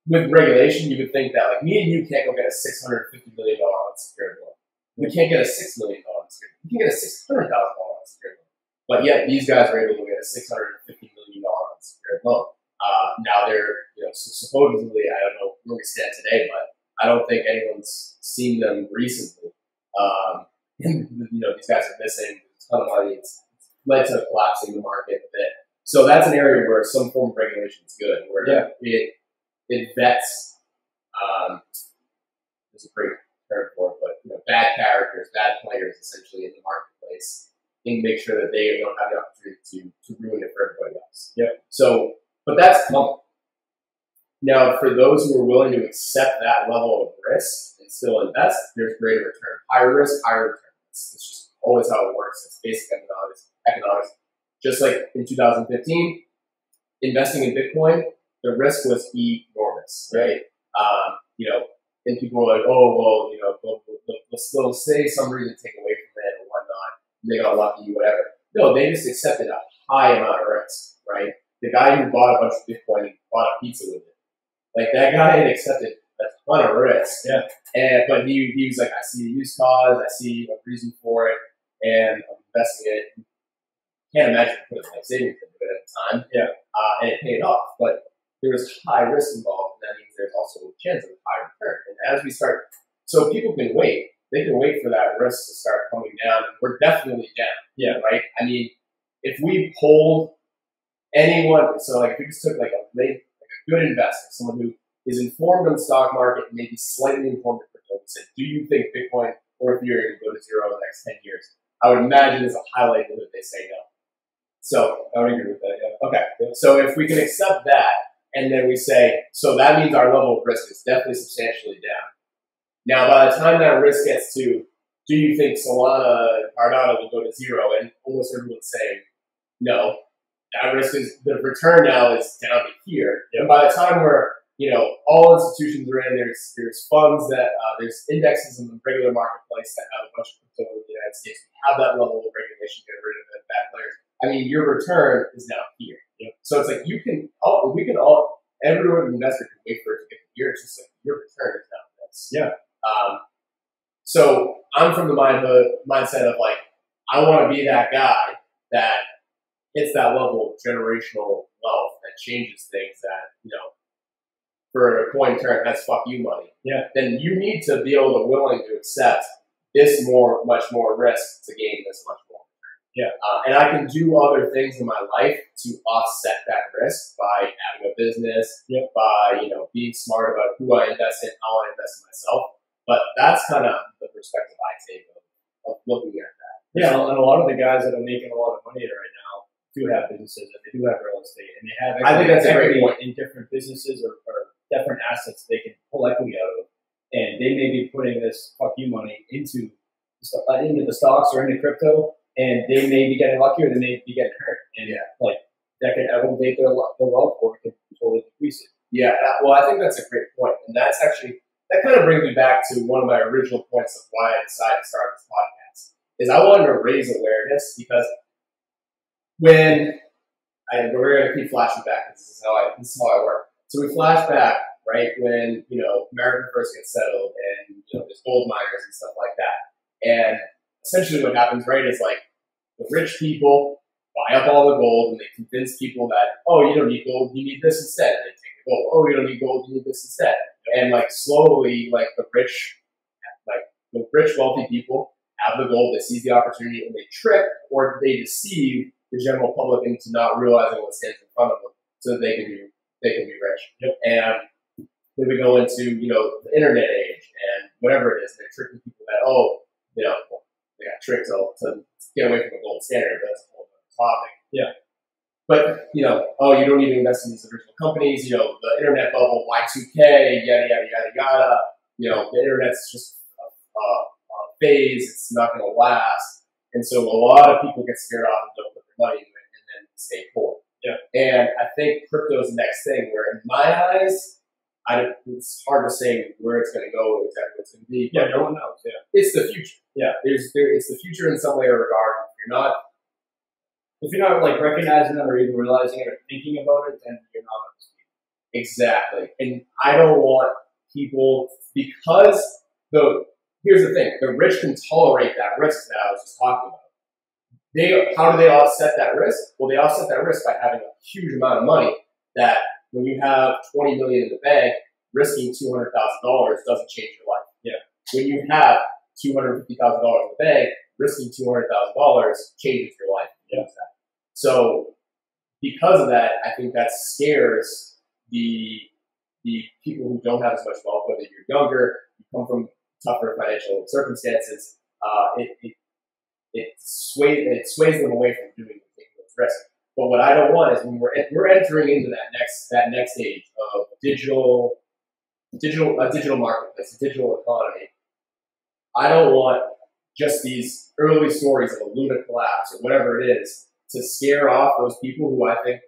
with regulation, you would think that like me and you can't go get a $650 million unsecured loan. We can't get a $6 million unsecured loan. We can get a $600,000 unsecured loan. But yet these guys are able to get a $650 million unsecured loan. Now they're, supposedly, I don't know where we stand today, but I don't think anyone's seen them recently. These guys are missing a ton of money. It's led to collapsing the market a bit. So that's an area where some form of regulation is good, where it vets, there's a great term for it, but bad characters, bad players essentially in the marketplace, and make sure that they don't have the opportunity to ruin it for everybody else. Yeah. So, but that's coming. Now, for those who are willing to accept that level of risk and still invest, there's greater return. Higher risk, higher return. It's just always how it works. It's basic economics. Just like in 2015, investing in Bitcoin, the risk was enormous, right? And people were like, oh, well, they'll say some reason take away from it or whatnot, and they got lucky, whatever. No, they just accepted a high amount of risk, right? The guy who bought a bunch of Bitcoin and bought a pizza with it, like that guy had accepted a ton of risk. Yeah. But he was like, I see a use cause, I see a reason for it, and I'm investing in it. Can't imagine putting life savings into it at the time. Yeah. And it paid off. But there was high risk involved, and that means there's also a chance of high return. And as we start, so people can wait. They can wait for that risk to start coming down, and we're definitely down. Yeah. Right? I mean, if we polled anyone, so like if we just took like a good investor, someone who is informed on the stock market, maybe slightly informed in crypto, and said, do you think Bitcoin or Ethereum will go to zero in the next 10 years? I would imagine there's a high likelihood they say no. So I would agree with that, yeah. Okay. So if we can accept that, and then we say, so that means our level of risk is definitely substantially down. Now, by the time that risk gets to, do you think Solana, Cardano will go to zero? And almost everyone's saying, no. That risk is, the return now is down to here. Yep. And by the time we're, all institutions are in, there's funds that, there's indexes in the regular marketplace that have a bunch of crypto in the United States. Have that level of regulation, get rid of the bad players. I mean, your return is now here. Yep. So it's like every investor can wait for it to get here. It's just like your return is now this. Yeah. So I'm from the mindset of like, I want to be that guy that hits that level of generational wealth that changes things that, for a coin turn, that's fuck you money. Yeah. Then you need to be willing to accept this much more risk to gain this much more. Yeah. And I can do other things in my life to offset that risk by having a business, by, being smart about who I invest in, how I invest in myself. But that's kind of the perspective I take of looking at that. Yeah, and a lot of the guys that are making a lot of money right now do have businesses, and they do have real estate, and they have I think that's a great point. in different businesses or different assets they can pull equity out of. And they may be putting this fuck you money into the stocks or into crypto, and they may be getting lucky or they may be getting hurt. And that can elevate their wealth or it can totally decrease it. Yeah, well, I think that's a great point. And that kind of brings me back to one of my original points of why I decided to start this podcast, is I wanted to raise awareness because we're going to keep flashing back. This is how I work. So we flash back, right, when, America first gets settled and, there's gold miners and stuff like that. And essentially what happens, right, is like the rich people buy up all the gold and they convince people that, oh, you don't need gold, you need this instead. And they take the gold. Oh, you don't need gold, you need this instead. And like slowly, like the rich, wealthy people have the gold, they seize the opportunity and they trick or they deceive the general public into not realizing what stands in front of them, so that they can be rich. Yep. And then we go into the internet age and whatever it is. They're tricking people that they got tricked to get away from the gold standard. That's a whole other topic. Yeah. But you don't need to invest in these original companies. The internet bubble, Y2K, yada yada yada yada. The internet's just a phase. It's not going to last, and so a lot of people get scared off and don't put their money into it, and then stay poor. Yeah. And I think crypto is the next thing. Where in my eyes, it's hard to say where it's going to go, exactly what it's going to be. Yeah, no one knows. Yeah, it's the future. Yeah, it's the future in some way or regard. If you're not like recognizing it or even realizing it or thinking about it, then you're not understanding. Exactly. And I don't want people, because here's the thing, the rich can tolerate that risk that I was just talking about. How do they offset that risk? Well, they offset that risk by having a huge amount of money that when you have $20 million in the bank, risking $200,000 doesn't change your life. Yeah. When you have $250,000 in the bank, risking $200,000 changes your life. Yeah. So because of that, I think that scares the people who don't have as much wealth, whether you're younger, you come from tougher financial circumstances. It sways them away from doing those risks. But what I don't want is when we're entering into that next stage of digital marketplace, a digital economy. I don't want just these early stories of a Luna collapse or whatever it is to scare off those people who I think,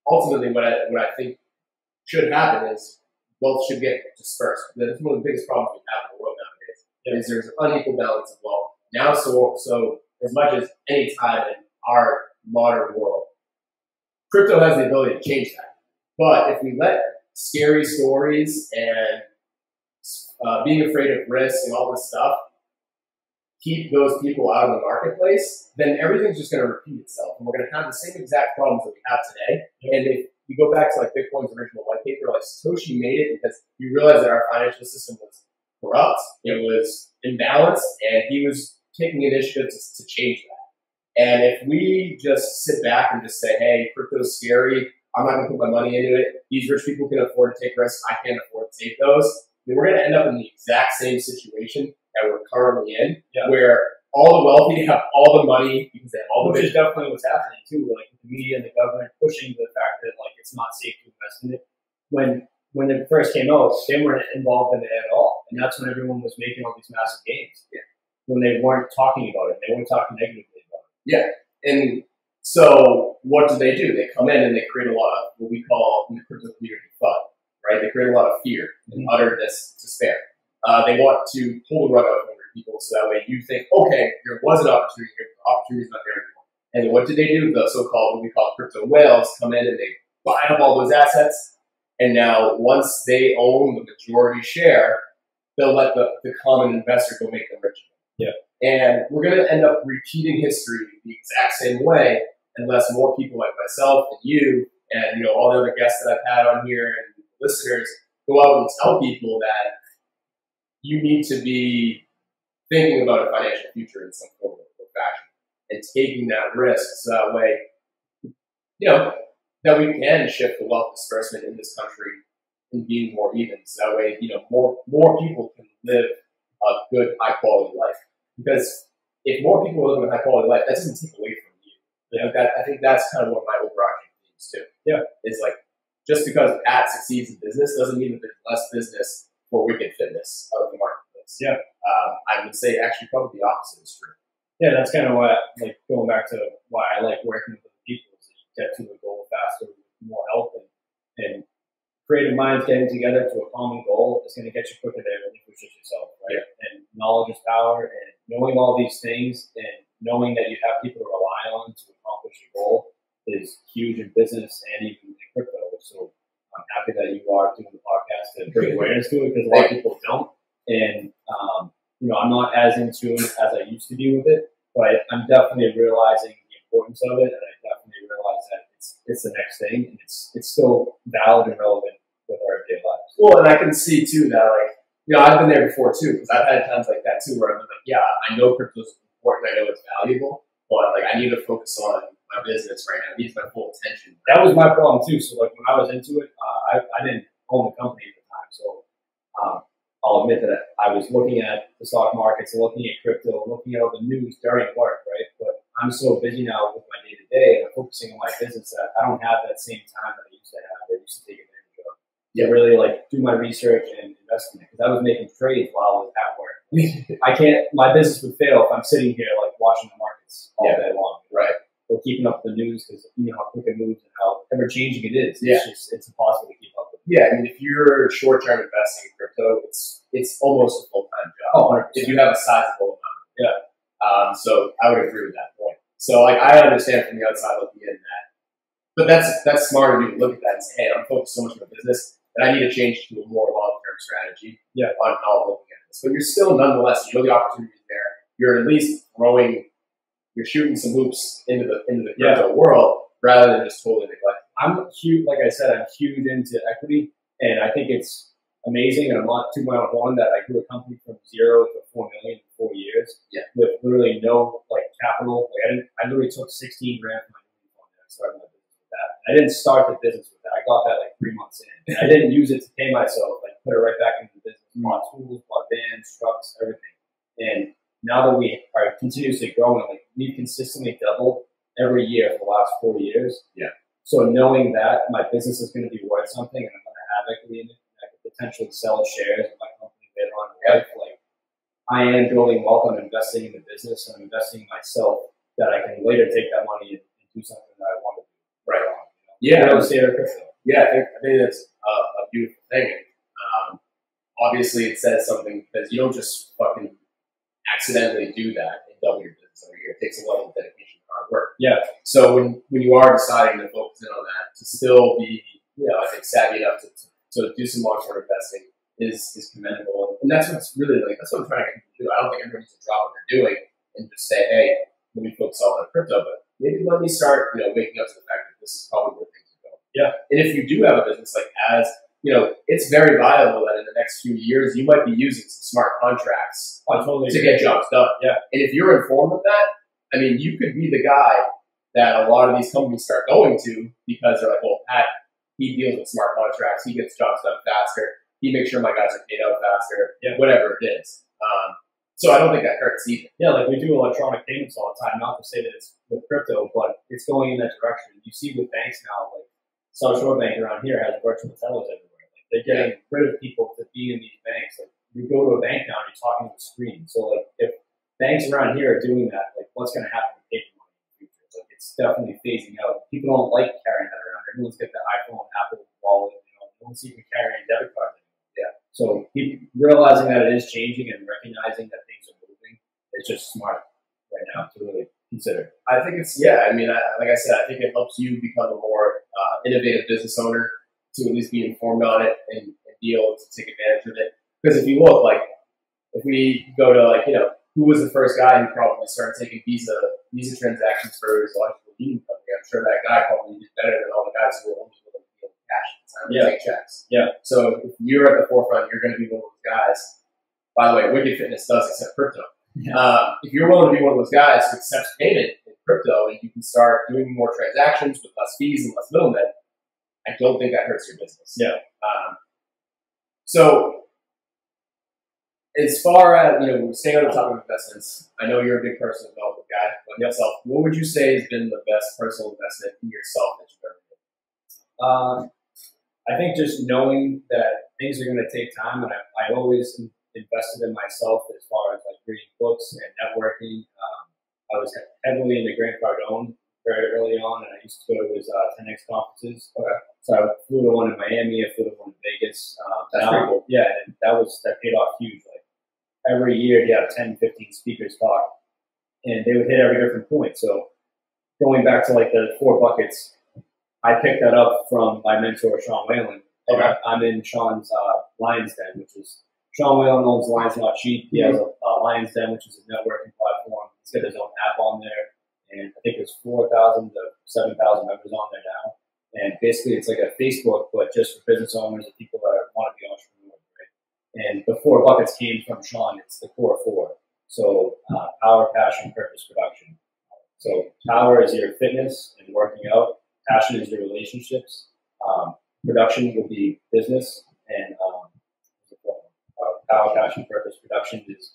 ultimately what I think should happen is wealth should get dispersed. That's one of the biggest problems we have in the world nowadays, is there's an unequal balance of wealth. Now, so as much as any time in our modern world, crypto has the ability to change that. But if we let scary stories and being afraid of risk and all this stuff keep those people out of the marketplace, then everything's just going to repeat itself. And we're going to have the same exact problems that we have today. And if you go back to like Bitcoin's original white paper, like Satoshi made it because he realized that our financial system was corrupt, it was imbalanced, and he was taking initiative to change that. And if we just sit back and just say, hey, crypto's scary, I'm not going to put my money into it, these rich people can afford to take risks, I can't afford to take those, then we're going to end up in the exact same situation that we're currently in, where all the wealthy have all the money because they have all the Which is definitely what's happening too, like the media and the government pushing the fact that like it's not safe to invest in it. When it first came out, they weren't involved in it at all. And that's when everyone was making all these massive gains. Yeah. When they weren't talking about it. They weren't talking negatively about it. Yeah. And so what do? They come in and they create a lot of what we call in the crypto community FUD, right? They create a lot of fear and utter despair. They want to pull the rug out from under people so that way you think, okay, there was an opportunity here, the opportunity's not there anymore. And then what did they do? The so-called, what we call crypto whales, come in and they buy up all those assets. And now once they own the majority share, they'll let the common investor go make them rich. Yeah. And we're going to end up repeating history the exact same way unless more people like myself and you and all the other guests that I've had on here and listeners go out and tell people that you need to be thinking about a financial future in some form or fashion and taking that risk so that way, that we can shift the wealth disbursement in this country and being more even. So that way, more people can live a good, high quality life. Because if more people are living a high quality life, that doesn't take away from you. I think that's kind of one of my overarching themes too. Yeah. It's like, just because Pat succeeds in business doesn't mean that there's less business for Wicked Fitness out of the marketplace. Yeah. I would say actually probably the opposite is true. Yeah, that's kind of why, like, going back to why I like working with other people is that you get to a goal faster with more help, and creative minds getting together to a common goal is going to get you quicker there than you push it yourself, right? Yeah. And knowledge is power, and knowing all these things and knowing that you have people to rely on to accomplish your goal is huge in business and even in crypto. So I'm happy that you are doing the podcast to bring awareness to it because a lot of people don't. And, I'm not as in tune as I used to be with it, but I'm definitely realizing the importance of it, and I definitely realize that it's the next thing, and it's still valid and relevant with our everyday lives. Well, and I can see too that I've been there before too, because I've had times like that too where I'm like, yeah, I know crypto's important, I know it's valuable, but I need to focus on my business right now. It needs my full attention. That was my problem too. So like when I was into it, I didn't own the company at the time. So I'll admit that I was looking at the stock markets, looking at crypto, looking at all the news during work, right? But I'm so busy now with my day to day and I'm focusing on my business that I don't have that same time that I used to have or used to take advantage of. Yeah, really like do my research and invest in it because I was making trades while I was at work. I can't. My business would fail if I'm sitting here like watching the markets all day long, right? Or keeping up with the news because you know how quick it moves and how ever changing it is. Yeah, it's impossible to keep up with. Yeah, I mean, if you're short term investing in crypto, it's almost a full time job. Oh, 100%. If you have a sizable amount. Yeah. So I would agree with that point. So like I understand from the outside looking in that, but that's smart of you to look at that and say, hey, I'm focused so much on my business that I need to change to a more long term strategy. Yeah. On how I'm looking at this, but you're still nonetheless, you know, the opportunity is there. You're at least growing. You're shooting some hoops into the crypto world rather than just totally neglecting. I'm huge, like I said, I'm huge into equity, and I think it's amazing. And I'm not too my own horn that I grew a company from 0 to 4 million in 4 years. Yeah. With literally no like capital. Like I literally took 16 grand from my mutual fund and I started my business with that. I didn't start the business with that. I got that like 3 months in. I didn't use it to pay myself. Like put it right back into the business. Bought tools, bought vans, trucks, everything. And now that we are continuously growing, like we've consistently doubled every year for the last 4 years. Yeah. So knowing that my business is going to be worth something and I'm going to have equity in it, and I could potentially sell shares of my company later on in life, like I am building wealth. I'm investing in the business and I'm investing in myself that I can later take that money and do something that I want to do. Right. You know? Yeah. Real estate or crypto. Yeah, I think that's a beautiful thing. Obviously, it says something because you don't just fucking accidentally do that and double your business every year. It takes a level of dedication and hard work. Yeah. So when you are deciding to focus in on that, to still be, you know, I think savvy enough to do some long-term investing is commendable. And that's what's really like, that's what I'm trying to get people to do. I don't think everybody needs to drop what they're doing and just say, hey, let me focus all on crypto, but maybe let me start, you know, waking up to the fact that this is probably where things are going. Yeah. And if you do have a business like as, you know, it's very viable that in the next few years you might be using some smart contracts to get jobs done. Yeah. And if you're informed of that, I mean, you could be the guy that a lot of these companies start going to because they're like, well, Pat, he deals with smart contracts, he gets jobs done faster, he makes sure my guys are paid out faster, whatever it is. So I don't think that hurts either. Yeah, like we do electronic payments all the time. Not to say that it's with crypto, but it's going in that direction. You see with banks now, like South Shore Bank around here has virtual tellers everywhere. They're getting rid of people to be in these banks. Like you go to a bank now and you're talking to a screen. So like if banks around here are doing that, like what's going to happen with paper money in the future? Like it's definitely phasing out. People don't like carrying that around. Everyone's got the iPhone, Apple wallet. You know, no one's even carrying debit cards anymore. Yeah. So realizing that it is changing and recognizing that things are moving, it's just smart right now to really consider. I think it's I mean, like I said, I think it helps you become a more innovative business owner. To at least be informed on it and be able to take advantage of it. Because if you look, like, if we go to, like, you know, who was the first guy who probably started taking Visa transactions for his electrical heating company? I'm sure that guy probably did better than all the guys who were only willing to deal with cash at the time and take checks. Yeah. So if you're at the forefront, you're going to be one of those guys. By the way, Wicked Fitness does accept crypto. Yeah. If you're willing to be one of those guys who accepts payment in crypto and you can start doing more transactions with less fees and less middlemen, I don't think that hurts your business. Yeah. So, as far as, you know, staying on the topic of investments, I know you're a big personal development guy like yourself. What would you say has been the best personal investment in yourself that you've ever made? I think just knowing that things are going to take time, and I always invested in myself as far as like reading books and networking. I was heavily into Grant Cardone very early on, and I used to go to his 10X conferences. Okay. So I flew to one in Miami, I flew to one in Vegas. That's pretty cool. Yeah, and that paid off huge. Like every year, you have 10, 15 speakers talk, and they would hit every different point. So going back to like the 4 buckets, I picked that up from my mentor, Sean Whalen. Okay. I'm in Sean's Lions Den, which is Sean Whalen owns Lions Not Cheap. He has a Lions Den, which is a networking platform. He's got his own app on there. And I think there's 4,000 to 7,000 members on there now. And basically it's like a Facebook, but just for business owners and people that want to be entrepreneurs, right? And the 4 buckets came from Sean. It's the core 4. So power, passion, purpose, production. So power is your fitness and working out. Passion is your relationships. Production would be business, and power, passion, purpose. Production is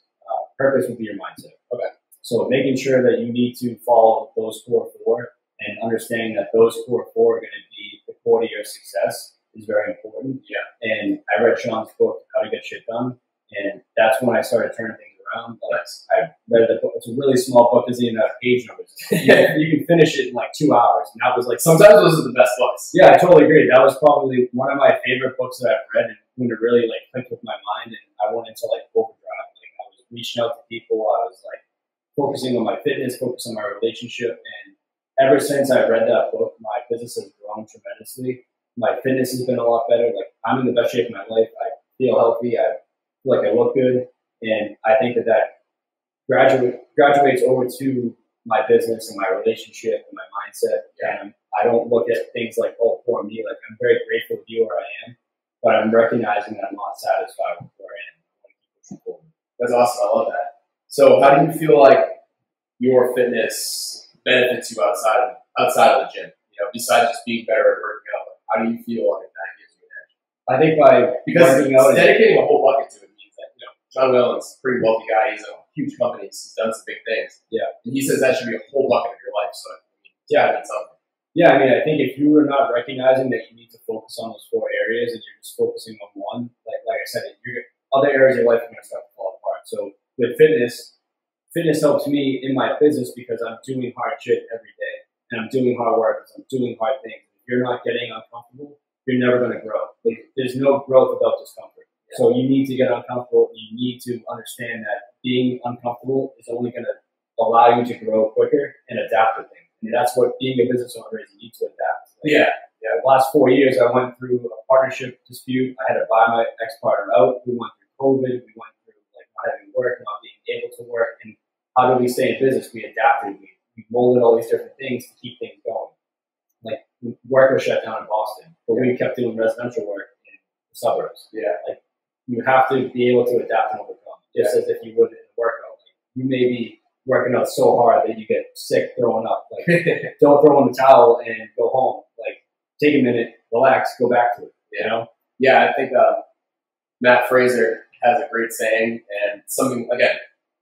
purpose would be your mindset. Okay. So making sure that you need to follow those core four and understanding that those core four are going to be the core to your success is very important. Yeah. And I read Sean's book, How to Get Shit Done, and that's when I started turning things around. Like, I read the book. It's a really small book. It doesn't even have page numbers. You can finish it in like 2 hours. And that was like, sometimes those are the best books. Yeah, I totally agree. That was probably one of my favorite books that I've read, and when it really like clicked with my mind, and I went into like overdrive. Like I was reaching out to people. I was like focusing on my fitness, focusing on my relationship, and ever since I read that book, my business has grown tremendously. My fitness has been a lot better. Like I'm in the best shape of my life. I feel healthy. I feel like I look good, and I think that graduates over to my business and my relationship and my mindset. And I don't look at things like, oh, poor me. Like I'm very grateful to be where I am, but I'm recognizing that I'm not satisfied with where I am. I want to keep pushing forward. That's awesome. I love that. So how do you feel like your fitness benefits you outside of the gym? You know, besides just being better at working out, how do you feel like that gives you an edge? I think because working out dedicating a whole bucket to it means that, you know, John Whalen's a pretty wealthy guy. He's a huge company. He's done some big things. Yeah. And he says that should be a whole bucket of your life. So yeah, that's something. Yeah, I mean, I think if you are not recognizing that you need to focus on those four areas and you're just focusing on one, like I said, other areas of your life are going to start to fall apart. So with fitness helps me in my business because I'm doing hard shit every day and I'm doing hard work, I'm doing hard things. If you're not getting uncomfortable, you're never going to grow. Like, there's no growth without discomfort. So you need to get uncomfortable. You need to understand that being uncomfortable is only going to allow you to grow quicker and adapt to things. And that's what being a business owner is. You need to adapt. Yeah. The last 4 years, I went through a partnership dispute. I had to buy my ex-partner out. We went through COVID. We went through like not having work, not being able to work. And how do we stay in business? We adapted. We molded all these different things to keep things going. Like work was shut down in Boston, but we kept doing residential work in the suburbs. Yeah. Like you have to be able to adapt and overcome, just as if you would in a workout. Like, you may be working out so hard that you get sick throwing up. Like don't throw in the towel and go home. Like take a minute, relax, go back to it. You know? Yeah, I think Matt Fraser has a great saying, and something, again,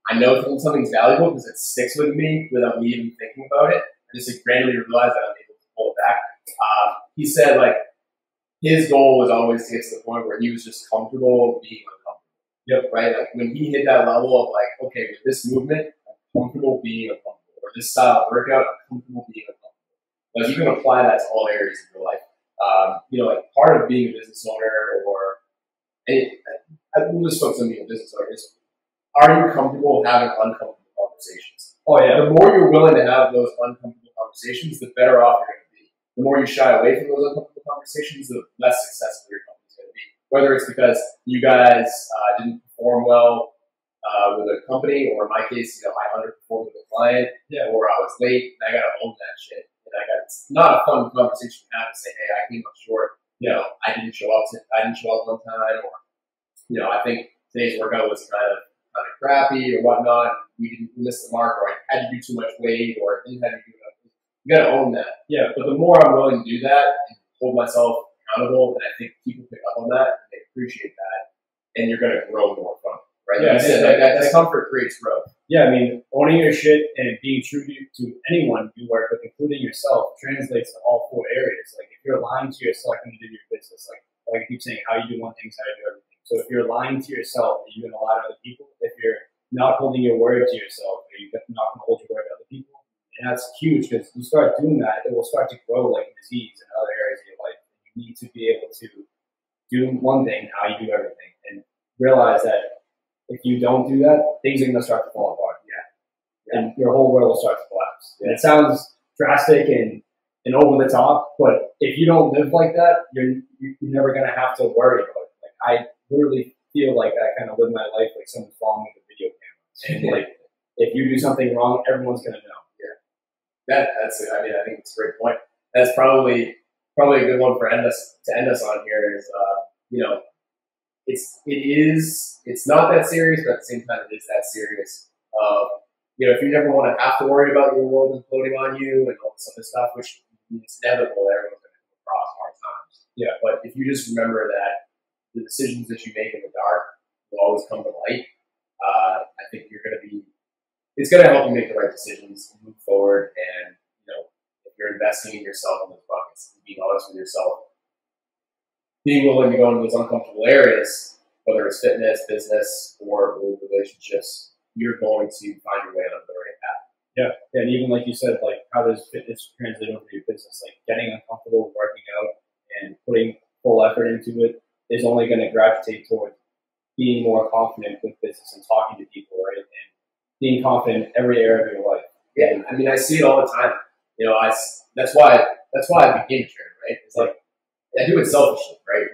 I know something's valuable because it sticks with me without me even thinking about it. I just randomly realized that I'm able to pull it back. He said, like, his goal was always to get to the point where he was just comfortable being uncomfortable. Yep. Right? Like, when he hit that level of, like, okay, with this movement, I'm comfortable being uncomfortable. Or this style of workout, I'm comfortable being uncomfortable. Like, you can apply that to all areas of your life. You know, like, part of being a business owner we'll just focus on being a business owner is, are you comfortable having uncomfortable conversations? Oh, yeah. The more you're willing to have those uncomfortable conversations, the better off you're going to be. The more you shy away from those uncomfortable conversations, the less successful your company's going to be. Whether it's because you guys didn't perform well with a company, or in my case, you know, I underperformed with a client, or I was late, and I got to own that shit. And it's not a fun conversation to have to say, hey, I came up short. You know, I didn't show up one time, or, you know, I think today's workout was kind of crappy or whatnot. We missed the mark, or I had to do too much weight, or I didn't have to do enough. You got to own that. Yeah. But the more I'm willing to do that and hold myself accountable, and I think people pick up on that, and they appreciate that, and you're going to grow more from it, right? Yeah. You said that discomfort creates growth. Yeah. I mean, owning your shit and being true to anyone you work with, including yourself, translates to all four areas. Like if you're lying to yourself when you do your business, like I keep saying, how you do one thing is how you do everything. So if you're lying to yourself, are you going to lie to other people? If you're not holding your word to yourself, are you not going to hold your word to other people? And that's huge, because you start doing that, it will start to grow like a disease in other areas of your life. You need to be able to do one thing, how you do everything, and realize that if you don't do that, things are going to start to fall apart. And your whole world will start to collapse. And it sounds drastic and over the top, but if you don't live like that, you're never going to have to worry about it. Like I literally feel like I kind of live my life like someone's following me with a video camera. And like, if you do something wrong, everyone's going to know. Yeah. That's it. I mean, I think it's a great point. That's probably a good one to end us on here is, you know, it's not that serious, but at the same time it is that serious. if you never want to have to worry about your world imploding on you and all this other stuff, which it's inevitable that everyone's going to come across hard times. Yeah. But if you just remember that the decisions that you make in the dark will always come to light, I think it's going to help you make the right decisions, move forward, and if you're investing in yourself in those buckets, being honest with yourself, being willing to go into those uncomfortable areas, whether it's fitness, business, or relationships, you're going to find your way on the right path. Yeah, and even like you said, like how does fitness translate over to your business? Like getting uncomfortable, working out, and putting full effort into it is only going to gravitate towards being more confident with business and talking to people, right? And being confident in every area of your life. Yeah, I mean, I see it all the time. That's why I became a trainer, right? It's like I do it selfishly, right?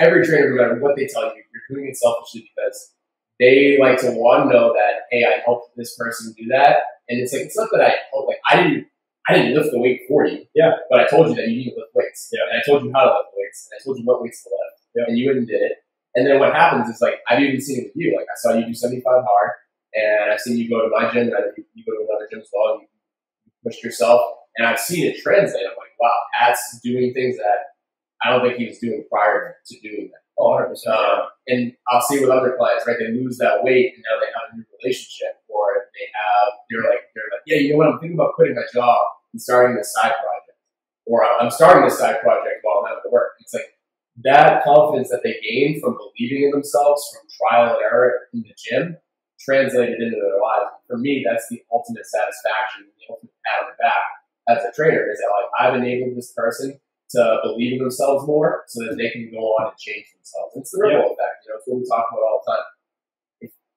Every trainer, no matter what they tell you, you're doing it selfishly because they like to know that, hey, I helped this person do that, and it's not that I helped. Like I didn't lift the weight for you, but I told you that you need to lift weights, and I told you how to lift weights, and I told you what weights to lift, and you went and did it. And then what happens is I've even seen it with you. Like I saw you do 75 hard, and I've seen you go to my gym, and you go to another gym as well. And you pushed yourself, and I've seen it translate. I'm like, wow, Pat's doing things that I don't think he was doing prior to doing that. Oh, 100%. And I'll see with other clients, right? They lose that weight, and now they have a new relationship, or they're like, yeah, you know what? I'm thinking about quitting my job and starting this side project, or I'm starting this side project while I'm having to work. It's like that confidence that they gain from believing in themselves, from trial and error in the gym, translated into their lives. For me, that's the ultimate satisfaction, the ultimate pat on the back as a trainer, is that I've enabled this person to believe in themselves more so that they can go on and change themselves. It's the ripple effect. It's what we talk about all the time.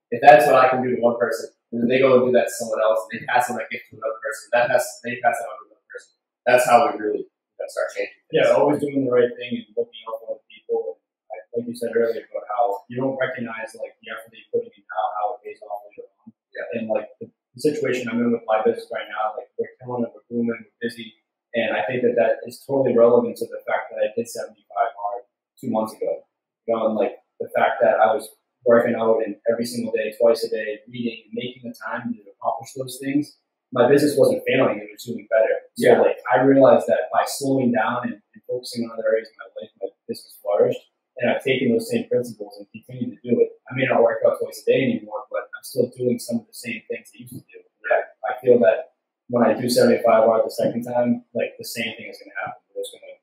If that's what I can do to one person, and then they go and do that to someone else, and they pass on that gift to another person, they pass it on to another person. That's how we really start changing things. Yeah, always doing the right thing and looking out for other people. Like you said earlier about how you don't recognize the effort that you're putting in now, how it pays off later on. Yeah. And the situation I'm in with my business right now, we're killing it, we're booming, we're busy. And I think that is totally relevant to the fact that I did 75 hard 2 months ago. And the fact that I was working out and every single day, twice a day, reading and making the time to accomplish those things, my business wasn't failing, it was doing better. So I realized that by slowing down and focusing on other areas of my life, my business flourished. And I've taken those same principles and continue to do it. I may not work out twice a day anymore, but I'm still doing some of the same things I used to do. I feel that when I do 75 hard the second time, the same thing is going to happen. We're just going to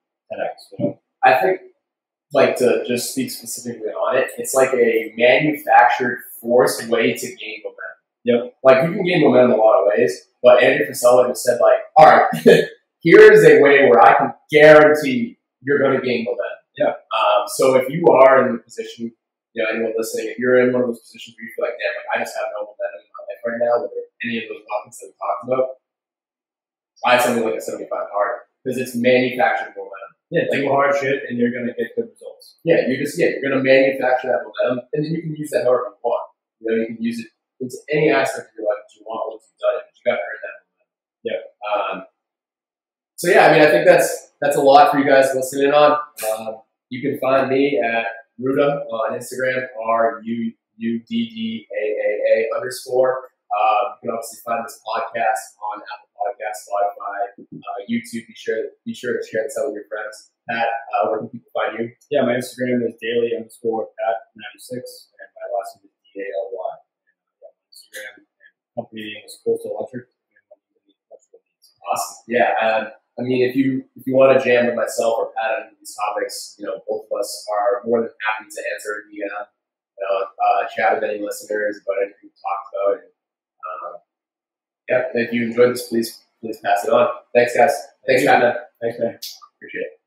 10x. I think, to just speak specifically on it, it's like a manufactured, forced way to gain momentum. Yep. You can gain momentum in a lot of ways, but Andrew Frisella just said, all right, here is a way where I can guarantee you're going to gain momentum. Yeah. So if you are in the position, anyone listening, if you're in one of those positions where you feel like, damn, I just have no momentum in my life right now, with any of those buckets that we talked about, try something like a 75 hard, because it's manufactured momentum. Yeah, do hard shit and you're going to get good results. Yeah, you're going to manufacture that momentum, and then you can use that however you want. You can use it into any aspect of your life that you want once you've done it, but you got to earn that momentum. Yeah. So yeah, I think that's a lot for you guys listening on. You can find me at Ruda on Instagram, RUDDAA_. You can obviously find this podcast on Apple Podcasts, Spotify, YouTube. Be sure to share this out with your friends. Pat, where can people find you? Yeah, my Instagram is daily_Pat96, and my last name is DALY. Instagram and company name is Coastal Electric. Awesome. Yeah. If you want to jam with myself or Pat on these topics, both of us are more than happy to answer the chat with any listeners about anything we talked about. And if you enjoyed this, please pass it on. Thanks, guys. Thanks, Pat. Thanks, man. Appreciate it.